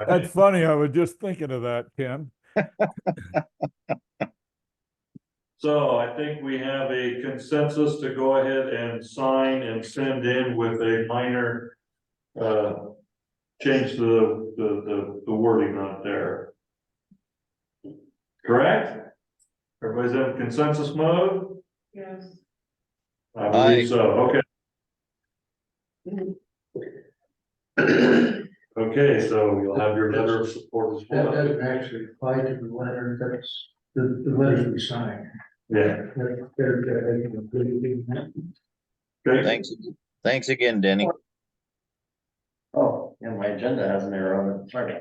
That's funny. I was just thinking of that, Ken.
So I think we have a consensus to go ahead and sign and send in with a minor change the wording out there. Correct? Everybody's in consensus mode?
Yes.
I believe
Aye.
so, okay. Okay, so you'll have your letter of support as
That
well.
doesn't actually apply to the letter, that's the letters we signed.
Yeah, okay.
Thanks again, Danny.
Oh, yeah, my agenda has an error on it, sorry.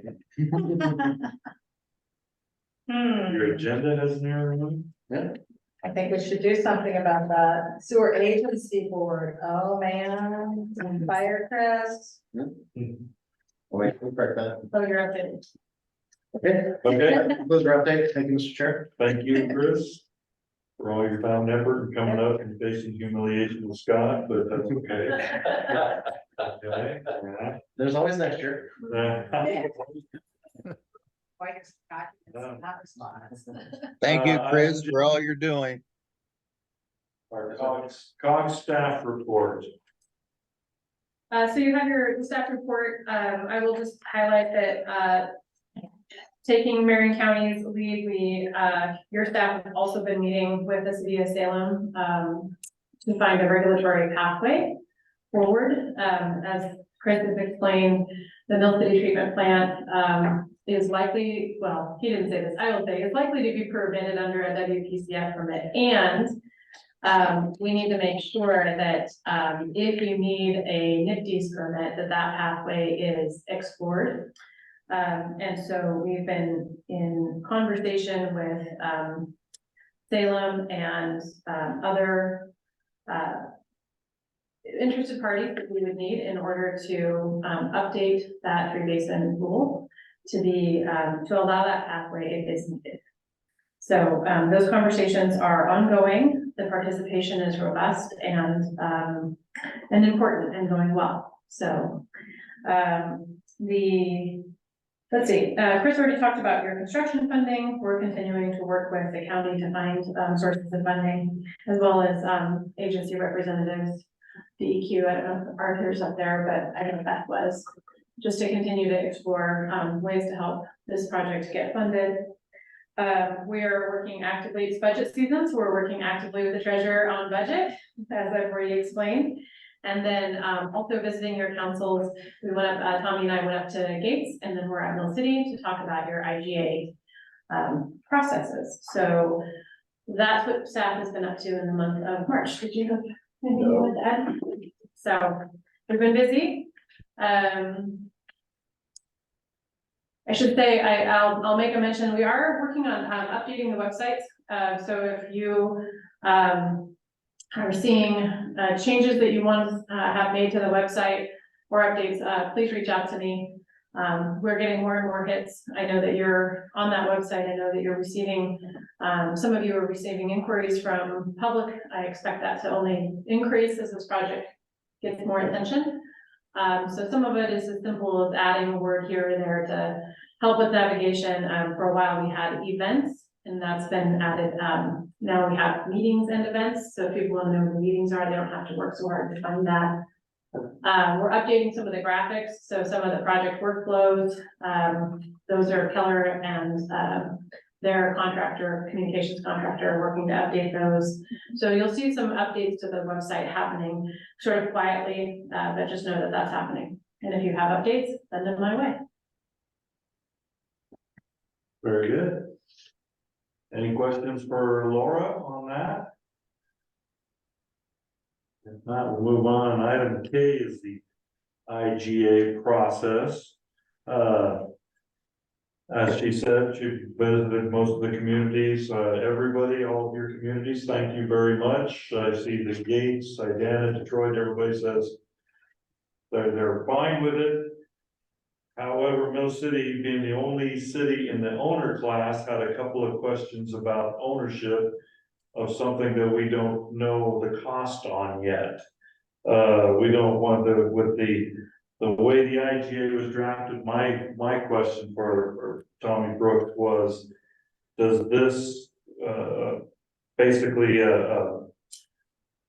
Your agenda has an error on
Yeah.
I think we should do something about that. Sewer agency board, oh man, Firecrest.
it?
Wait, we'll correct that.
Oh, you're up in.
Okay.
Okay,
Close your update. Thank you, Mr. Chair.
thank you, Chris, for all your time and effort and coming up and facing humiliation with Scott, but that's okay. Okay, yeah.
There's always next year.
Thank you, Chris,
item
for all you're doing.
Our COG staff report.
So you have your staff report. I will just highlight that, taking Marion County's lead, your staff have also been meeting with the city of Salem, to find a regulatory pathway, forward. As Chris has explained, the Mill City treatment plant, is likely, well, he didn't say this, I will say, it's likely to be permitted under a WPCF permit. And we need to make sure that, if you need a NIPD's permit, that pathway is explored. And so we've been in conversation with, Salem and, other, interested parties that we would need in order to, update that three basin rule to be, to allow that pathway if it's needed. So, those conversations are ongoing. The participation is robust and important and going well. So, let's see, Chris already talked about your construction funding. We're continuing to work with the county to find sources of funding, as well as agency representatives, DEQ. I don't know if Arthur's up there, but I don't know if that was, just to continue to explore ways to help this project get funded. We're working actively, it's budget season, so we're working actively with the treasurer on budget, as I've already explained. And then also visiting your councils. We went up, Tommy and I went up to Gates, and then we're at Mill City to talk about your IGA processes. So that's what staff has been up to in the month of March. Did you have anything you wanted to add? So we've been busy. I should say, I'll make a mention, we are working on updating the websites. So if you are seeing changes that you want to have made to the website or updates, please reach out to me. We're getting more and more hits. I know that you're on that website. I know that you're receiving, some of you are receiving inquiries from public. I expect that to only increase as this project gets more attention. So some of it is as simple as adding a word here or there to help with navigation. For a while we had events, and that's been added. Now we have meetings and events. So if people want to know what the meetings are, they don't have to work so hard to find that. We're updating some of the graphics. So some of the project workflows, those are Keller and their contractor, communications contractor, working to update those. So you'll see some updates to the website happening sort of quietly, but just know that that's happening. And if you have updates, send them my way.
Very good. Any questions for Laura on that? If not, we'll move on. Item K is the IGA process. As she said, she visited most of the communities, everybody, all of your communities, thank you very much. I see the Gates, Idana, Detroit, everybody says they're fine with it. However, Mill City, being the only city in the owner class, had a couple of questions about ownership of something that we don't know the cost on yet. We don't want to, with the way the IGA was drafted, my question for Tommy Brooks was, does this basically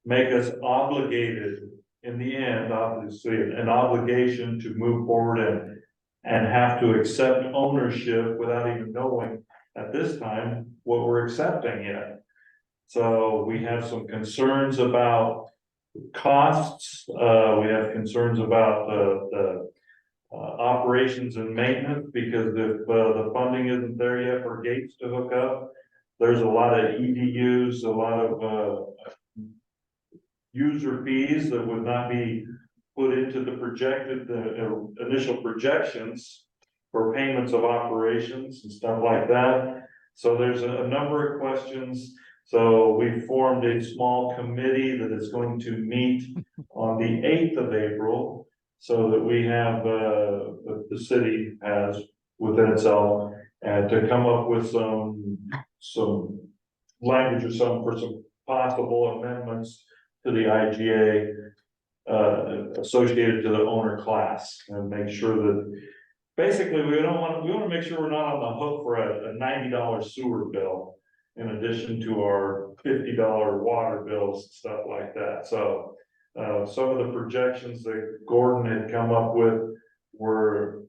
make us obligated in the end, obviously, an obligation to move forward and have to accept ownership without even knowing at this time what we're accepting yet? So we have some concerns about costs. We have concerns about the operations and maintenance, because if the funding isn't there yet for Gates to hook up, there's a lot of EDUs, a lot of user fees that would not be put into the projected, the initial projections for payments of operations and stuff like that. So there's a number of questions. So we formed a small committee that is going to meet on the 8th of April, so that we have, the city has within itself, and to come up with some language or for some possible amendments to the IGA associated to the owner class, and make sure that basically we want to make sure we're not on the hook for a $90 sewer bill, in addition to our $50 water bills and stuff like that. So some of the projections that Gordon had come up with were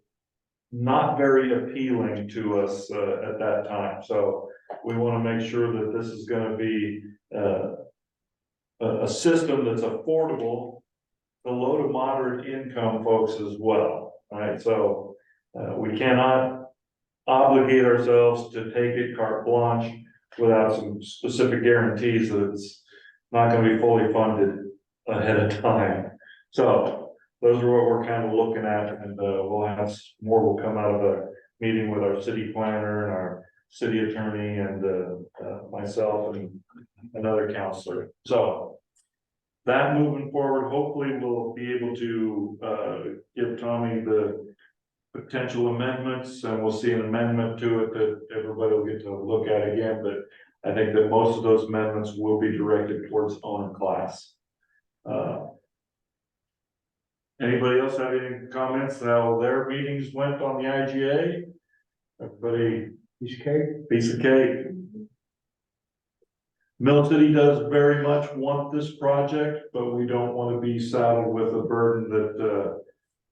not very appealing to us at that time. So we want to make sure that this is going to be a system that's affordable the low to moderate income folks as well, right? So, we cannot obligate ourselves to take it carte blanche without some specific guarantees that it's not gonna be fully funded ahead of time. So those are what we're kind of looking at, and we'll have more will come out of a meeting with our city planner and our city attorney and myself and another counselor. So that moving forward, hopefully we'll be able to give Tommy the potential amendments, and we'll see an amendment to it that everybody will get to look at again, but I think that most of those amendments will be directed towards owner class. Anybody else have any comments how their meetings went on the IGA? Everybody, piece of cake. Mill City does very much want this project, but we don't want to be saddled with a burden that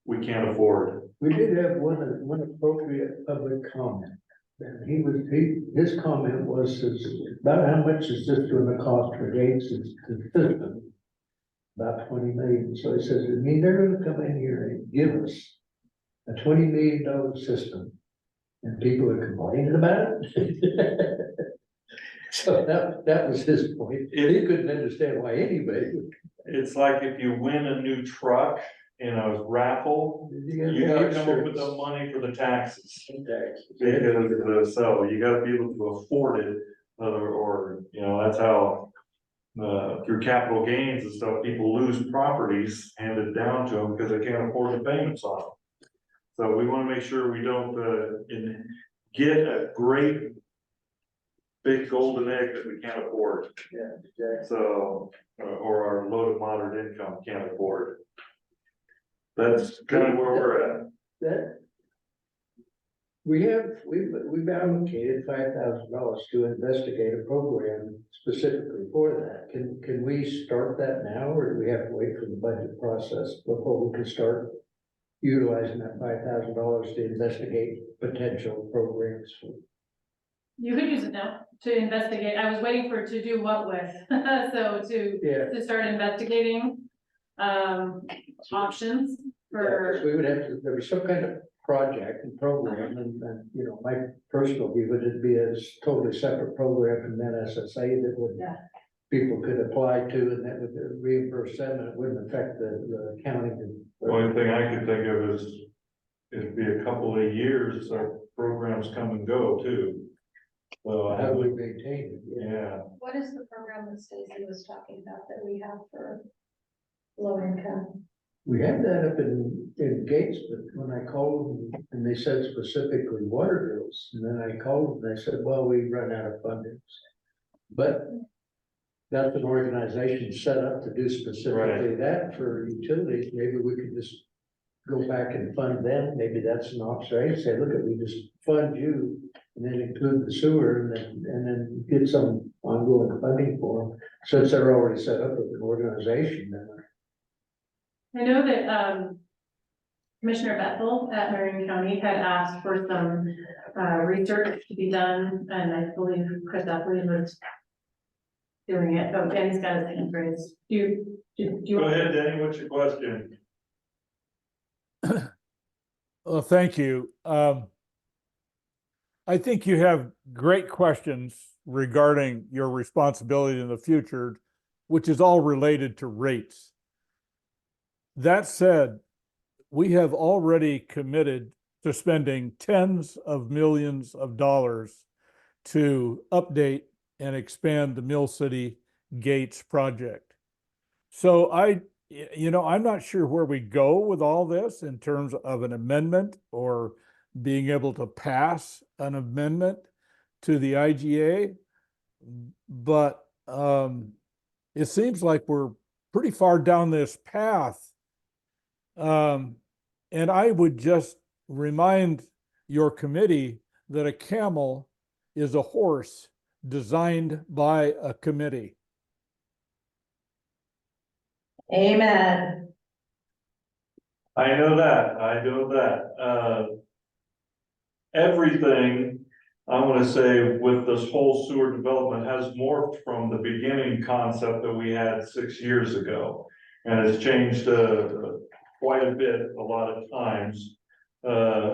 we can't afford.
We did have one appropriate public comment. And his comment was about how much is this going to cost for Gates' system? About 20 million. So he says, I mean, they're going to come in here and give us a $20 million system, and people are complaining about it. So that was his point. He couldn't understand why anybody would.
It's like if you win a new truck in a raffle, you gotta come up with the money for the taxes. Because so you gotta be able to afford it, or you know, that's how through capital gains and stuff, people lose properties handed down to them because they can't afford the payments on them. So we want to make sure we don't get a great big golden egg that we can't afford.
Yeah, exactly.
So or our low to moderate income can't afford. That's kind of where we're at.
That we've allocated $5,000 to investigate a program specifically for that. Can we start that now, or do we have to wait for the budget process before we can start utilizing that $5,000 to investigate potential programs?
You could use it now to investigate. I was waiting for it to do what with, so to start investigating options for.
Yeah, we would have to, there was some kind of project and program, and you know, my personal view would it be a totally separate program from SSA that would people could apply to, and that would reimburse them, and it wouldn't affect the accounting.
The only thing I can think of is it'd be a couple of years, so programs come and go too. So
How do we maintain it?
yeah.
What is the program that Stacy was talking about that we have for low income?
We had that up in Gates, but when I called them, and they said specifically water bills, and then I called them, they said, well, we run out of funding. But that's an organization set up to do specifically that for utilities. Maybe we could just go back and fund them. Maybe that's an option. I say, look, we just fund you and then include the sewer, and then get some ongoing funding for them, since they're already set up with an organization.
I know that Commissioner Bethel at Marion County had asked for some research to be done, and I believe Chris Eppley was doing it. Oh, Danny's got his hand raised. Do you
Go ahead, Danny, what's your question?
Well, thank you. I think you have great questions regarding your responsibility in the future, which is all related to rates. That said, we have already committed to spending tens of millions of dollars to update and expand the Mill City Gates project. So I'm not sure where we go with all this in terms of an amendment or being able to pass an amendment to the IGA, but it seems like we're pretty far down this path. And I would just remind your committee that a camel is a horse designed by a committee.
Amen.
I know that. Everything, I want to say, with this whole sewer development has morphed from the beginning concept that we had 6 years ago. and it's changed, quite a bit, a lot of times.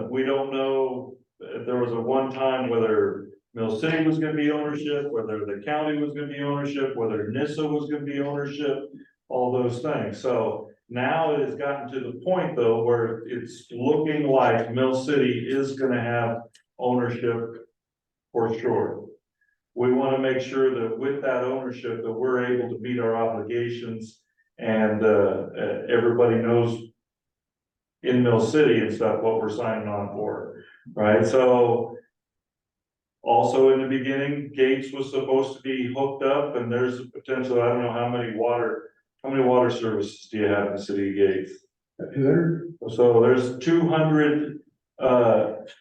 We don't know, if there was a one time whether Mill City was gonna be ownership, whether the county was gonna be ownership, whether NISA was gonna be ownership, all those things. So now it has gotten to the point though, where it's looking like Mill City is gonna have ownership for sure. We wanna make sure that with that ownership, that we're able to meet our obligations and, everybody knows in Mill City and stuff, what we're signing on for, right? So also in the beginning, Gates was supposed to be hooked up and there's a potential, I don't know how many water services do you have in the city of Gates?
200?
So there's 200,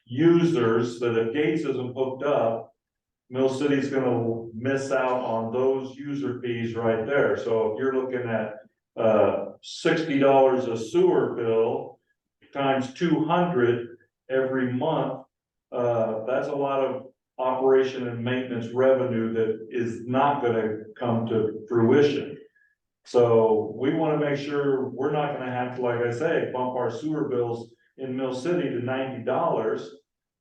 users that if Gates isn't hooked up, Mill City's gonna miss out on those user fees right there. So if you're looking at, $60 a sewer bill times 200 every month, that's a lot of operation and maintenance revenue that is not gonna come to fruition. So we wanna make sure we're not gonna have to, like I say, bump our sewer bills in Mill City to $90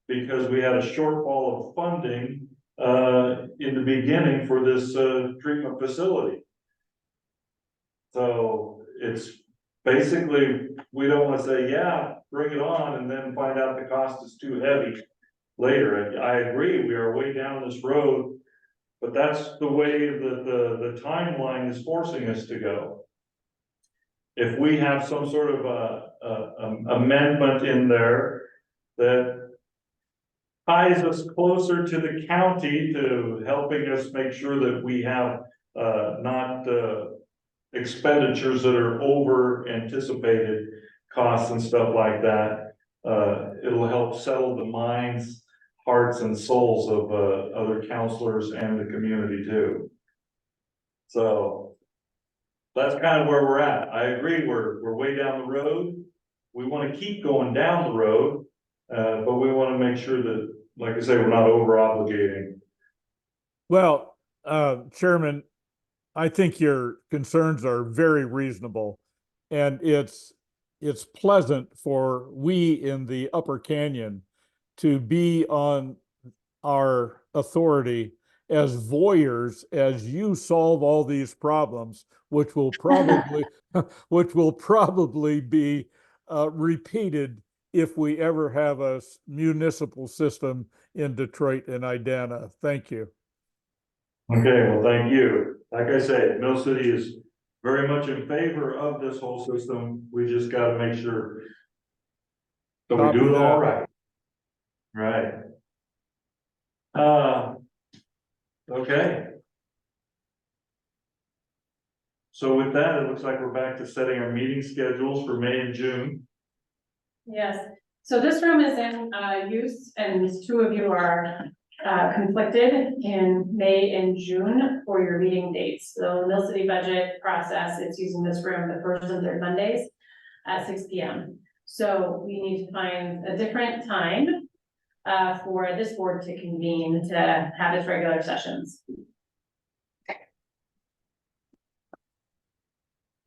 because we had a shortfall of funding in the beginning for this treatment facility. So it's basically, we don't wanna say, yeah, bring it on, and then find out the cost is too heavy later. I agree, we are way down this road, but that's the way that the timeline is forcing us to go. If we have some sort of amendment in there that ties us closer to the county to helping us make sure that we have not expenditures that are over anticipated costs and stuff like that. It'll help settle the minds, hearts and souls of other counselors and the community too. So that's kind of where we're at. I agree, we're way down the road. We want to keep going down the road, but we want to make sure that, like I say, we're not over obligating.
Well, Chairman, I think your concerns are very reasonable, and it's pleasant for we in the Upper Canyon to be on our authority as voyeurs as you solve all these problems, which will probably be repeated if we ever have a municipal system in Detroit and Idana. Thank you.
Okay, well, thank you. Like I say, Mill City is very much in favor of this whole system. We just gotta make sure that we do it all right. Right. Okay. So with that, it looks like we're back to setting our meeting schedules for May and June.
Yes, so this room is in use and two of you are conflicted in May and June for your meeting dates. So the Mill City budget process, it's using this room the first and third Mondays at 6 p.m. So we need to find a different time for this board to convene to have its regular sessions.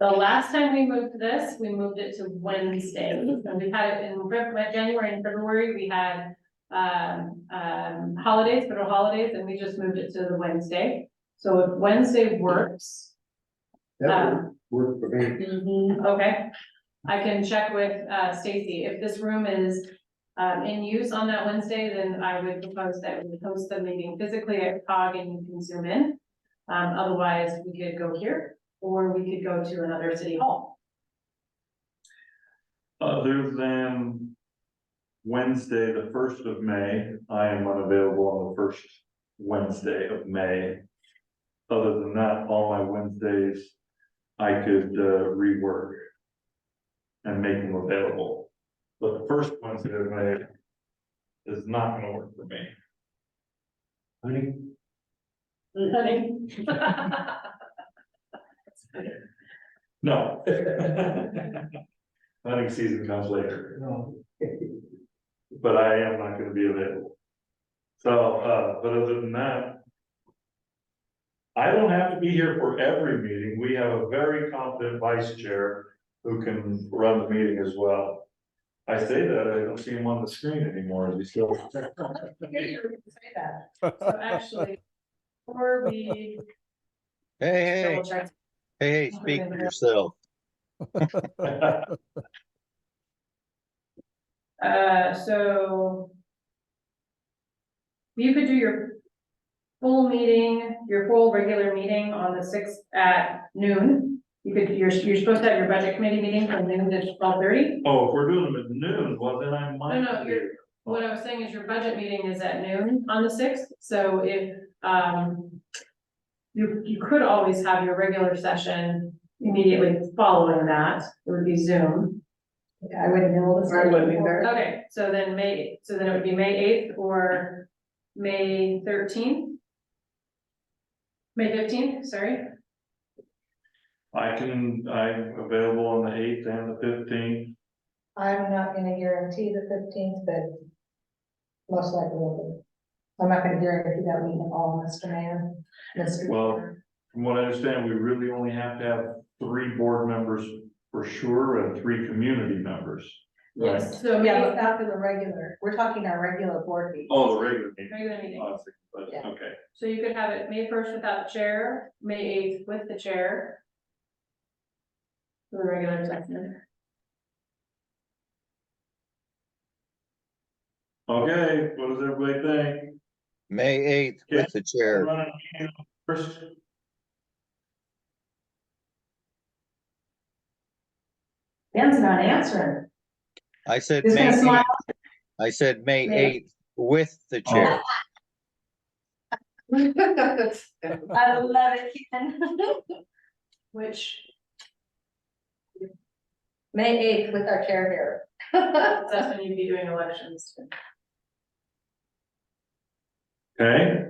The last time we moved this, we moved it to Wednesday. So we had it in January and February, we had holidays, federal holidays, and we just moved it to the Wednesday. So if Wednesday works.
That would work for me.
Okay, I can check with Stacy. If this room is in use on that Wednesday, then I would propose that we host the meeting physically at COG and you can zoom in. Otherwise, we could go here or we could go to another city hall.
Other than Wednesday, the 1st of May, I am unavailable on the first Wednesday of May. Other than that, all my Wednesdays, I could rework and make them available. But the first Wednesday of May is not gonna work for me.
Honey?
No. Hunting season comes later,
No.
but I am not gonna be available. So, but other than that, I don't have to be here for every meeting. We have a very competent vice chair who can run the meeting as well. I say that, I don't see him on the screen anymore, is he still?
Okay, you're gonna say that.
So actually, before we
Hey,
double check.
hey, speak for yourself.
So you could do your full meeting, your full regular meeting on the 6th at noon. You could, you're supposed to have your budget committee meeting from noon to 12:30.
Oh, if we're doing them at noon, well, then I might.
No, what I was saying is your budget meeting is at noon on the 6th, so if, you could always have your regular session immediately following that, it would be Zoom.
Yeah, I wouldn't know this.
I wouldn't either.
Okay, so then it would be May 8th or May 13th? May 15th, sorry.
I'm available on the 8th and the 15th.
I'm not gonna guarantee the 15th, but most likely will be. I'm not gonna guarantee that week at all, Mr. Mayor. Mr.
Well,
Chair.
From what I understand, we really only have to have 3 board members for sure and 3 community members. Right?
Yes, so
Yeah,
May,
but after the regular, we're talking our regular board meeting.
Oh, the regular meeting.
regular meeting.
Oh, but,
Yeah.
okay,
So you could have it May 1st without the chair, May 8th with the chair. For the regular session.
okay, what does everybody think?
May 8th with the chair.
Running meeting First,
Dan's not answering.
I said
He's
May
gonna smile.
8th. I said May
May-
8th with the chair.
I love it, Ken.
Which,
May 8th with our chair here.
that's when you'd be doing elections.
okay.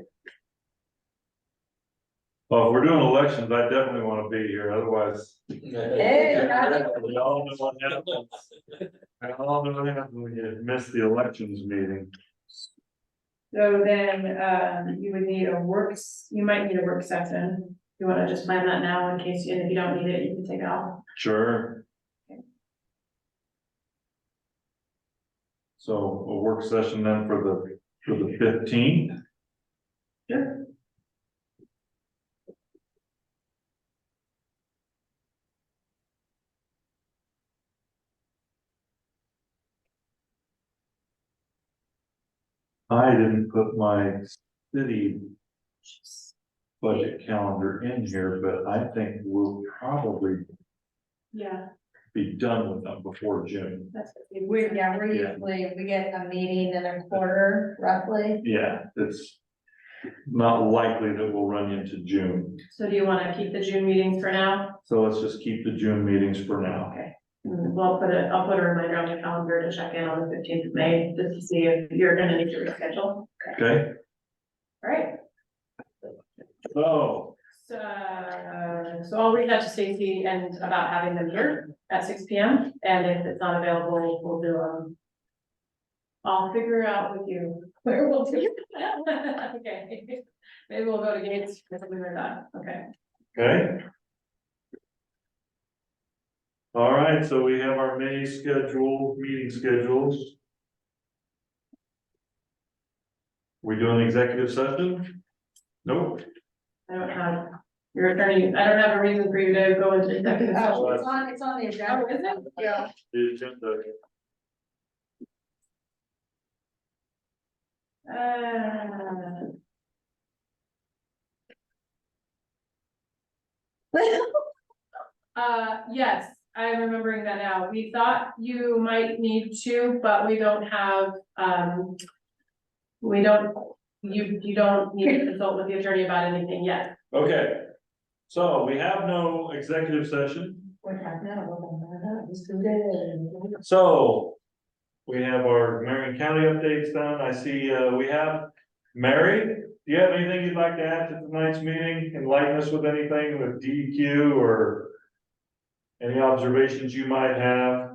Well, if we're doing elections, I definitely want to be here, otherwise.
Hey,
We all know what happens. We all know what happens when you miss the elections meeting.
So then, you would need you might need a work session. You wanna just plan that now in case, and if you don't need it, you can take it off.
Sure. So a work session then for the 15th.
Sure.
I didn't put my city budget calendar in here, but I think we'll probably
Yeah,
be done with them before June.
that's.
We're usually, we get a meeting in a quarter roughly.
Yeah, it's not likely that we'll run into June.
So do you wanna keep the June meetings for now?
So let's just keep the June meetings for now.
Okay. I'll put a reminder on the calendar to check in on the 15th of May, just to see if you're gonna need to reschedule.
Okay,
All right.
so,
So I'll reach out to Stacy and about having them here at 6 p.m. And if it's not available, we'll do, I'll figure out with you where we'll do. Okay, maybe we'll go to Gates or something like that, okay.
okay. All right, so we have our May meeting schedules. We doing executive session? Nope.
I don't have, your attorney, I don't have a reason for you to go into executive session.
Oh, it's on the agenda.
Oh, is it?
Yeah.
The agenda.
Yes, I'm remembering that now. We thought you might need to, but we don't have, you don't need to consult with the attorney about anything yet.
Okay, so we have no executive session. So we have our Marion County updates done. I see, we have Mary. Do you have anything you'd like to add to tonight's meeting? Enlighten us with anything with DEQ or any observations you might have?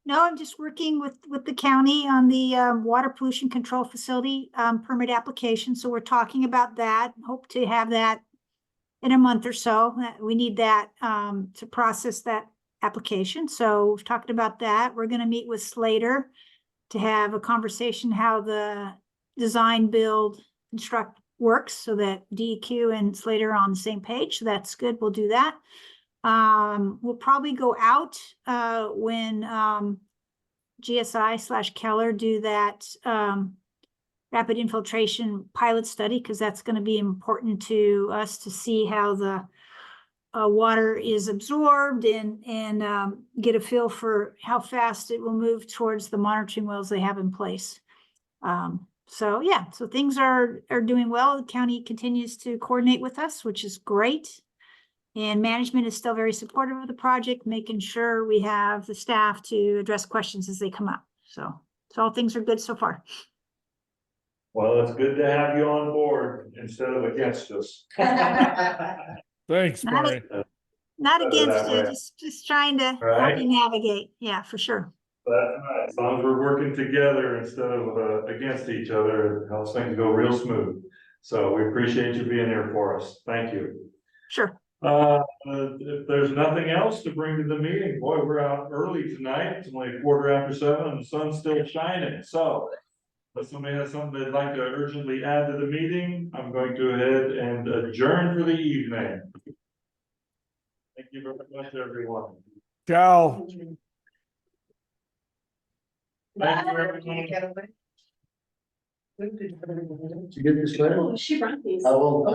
No, I'm just working with the county on the water pollution control facility permit application. So we're talking about that. Hope to have that in a month or so. We need that to process that application. So we've talked about that. We're going to meet with Slater to have a conversation how the design, build, construct works so that DEQ and Slater are on the same page. So that's good. We'll do that. We'll probably go out when GSI/Keller do that rapid infiltration pilot study, because that's going to be important to us to see how the water is absorbed and get a feel for how fast it will move towards the monitoring wells they have in place. So yeah, so things are doing well. The county continues to coordinate with us, which is great. And management is still very supportive of the project, making sure we have the staff to address questions as they come up. So all things are good so far.
Well, it's good to have you on board instead of against us.
Thanks,
Not,
Murray.
not
Better
against
that
you,
way.
just trying to help
Right.
you navigate. Yeah, for sure.
That's right. As long as we're working together instead of against each other, it helps things go real smooth. So we appreciate you being here for us. Thank you.
Sure.
If there's nothing else to bring to the meeting, boy, we're out early tonight. It's only 7:15 and the sun's still shining. So if somebody has something they'd like to urgently add to the meeting, I'm going to go ahead and adjourn for the evening. Thank you very much, everyone.
Ciao.
Thank you, everyone.
Did you get this letter?
She brought these.
I will.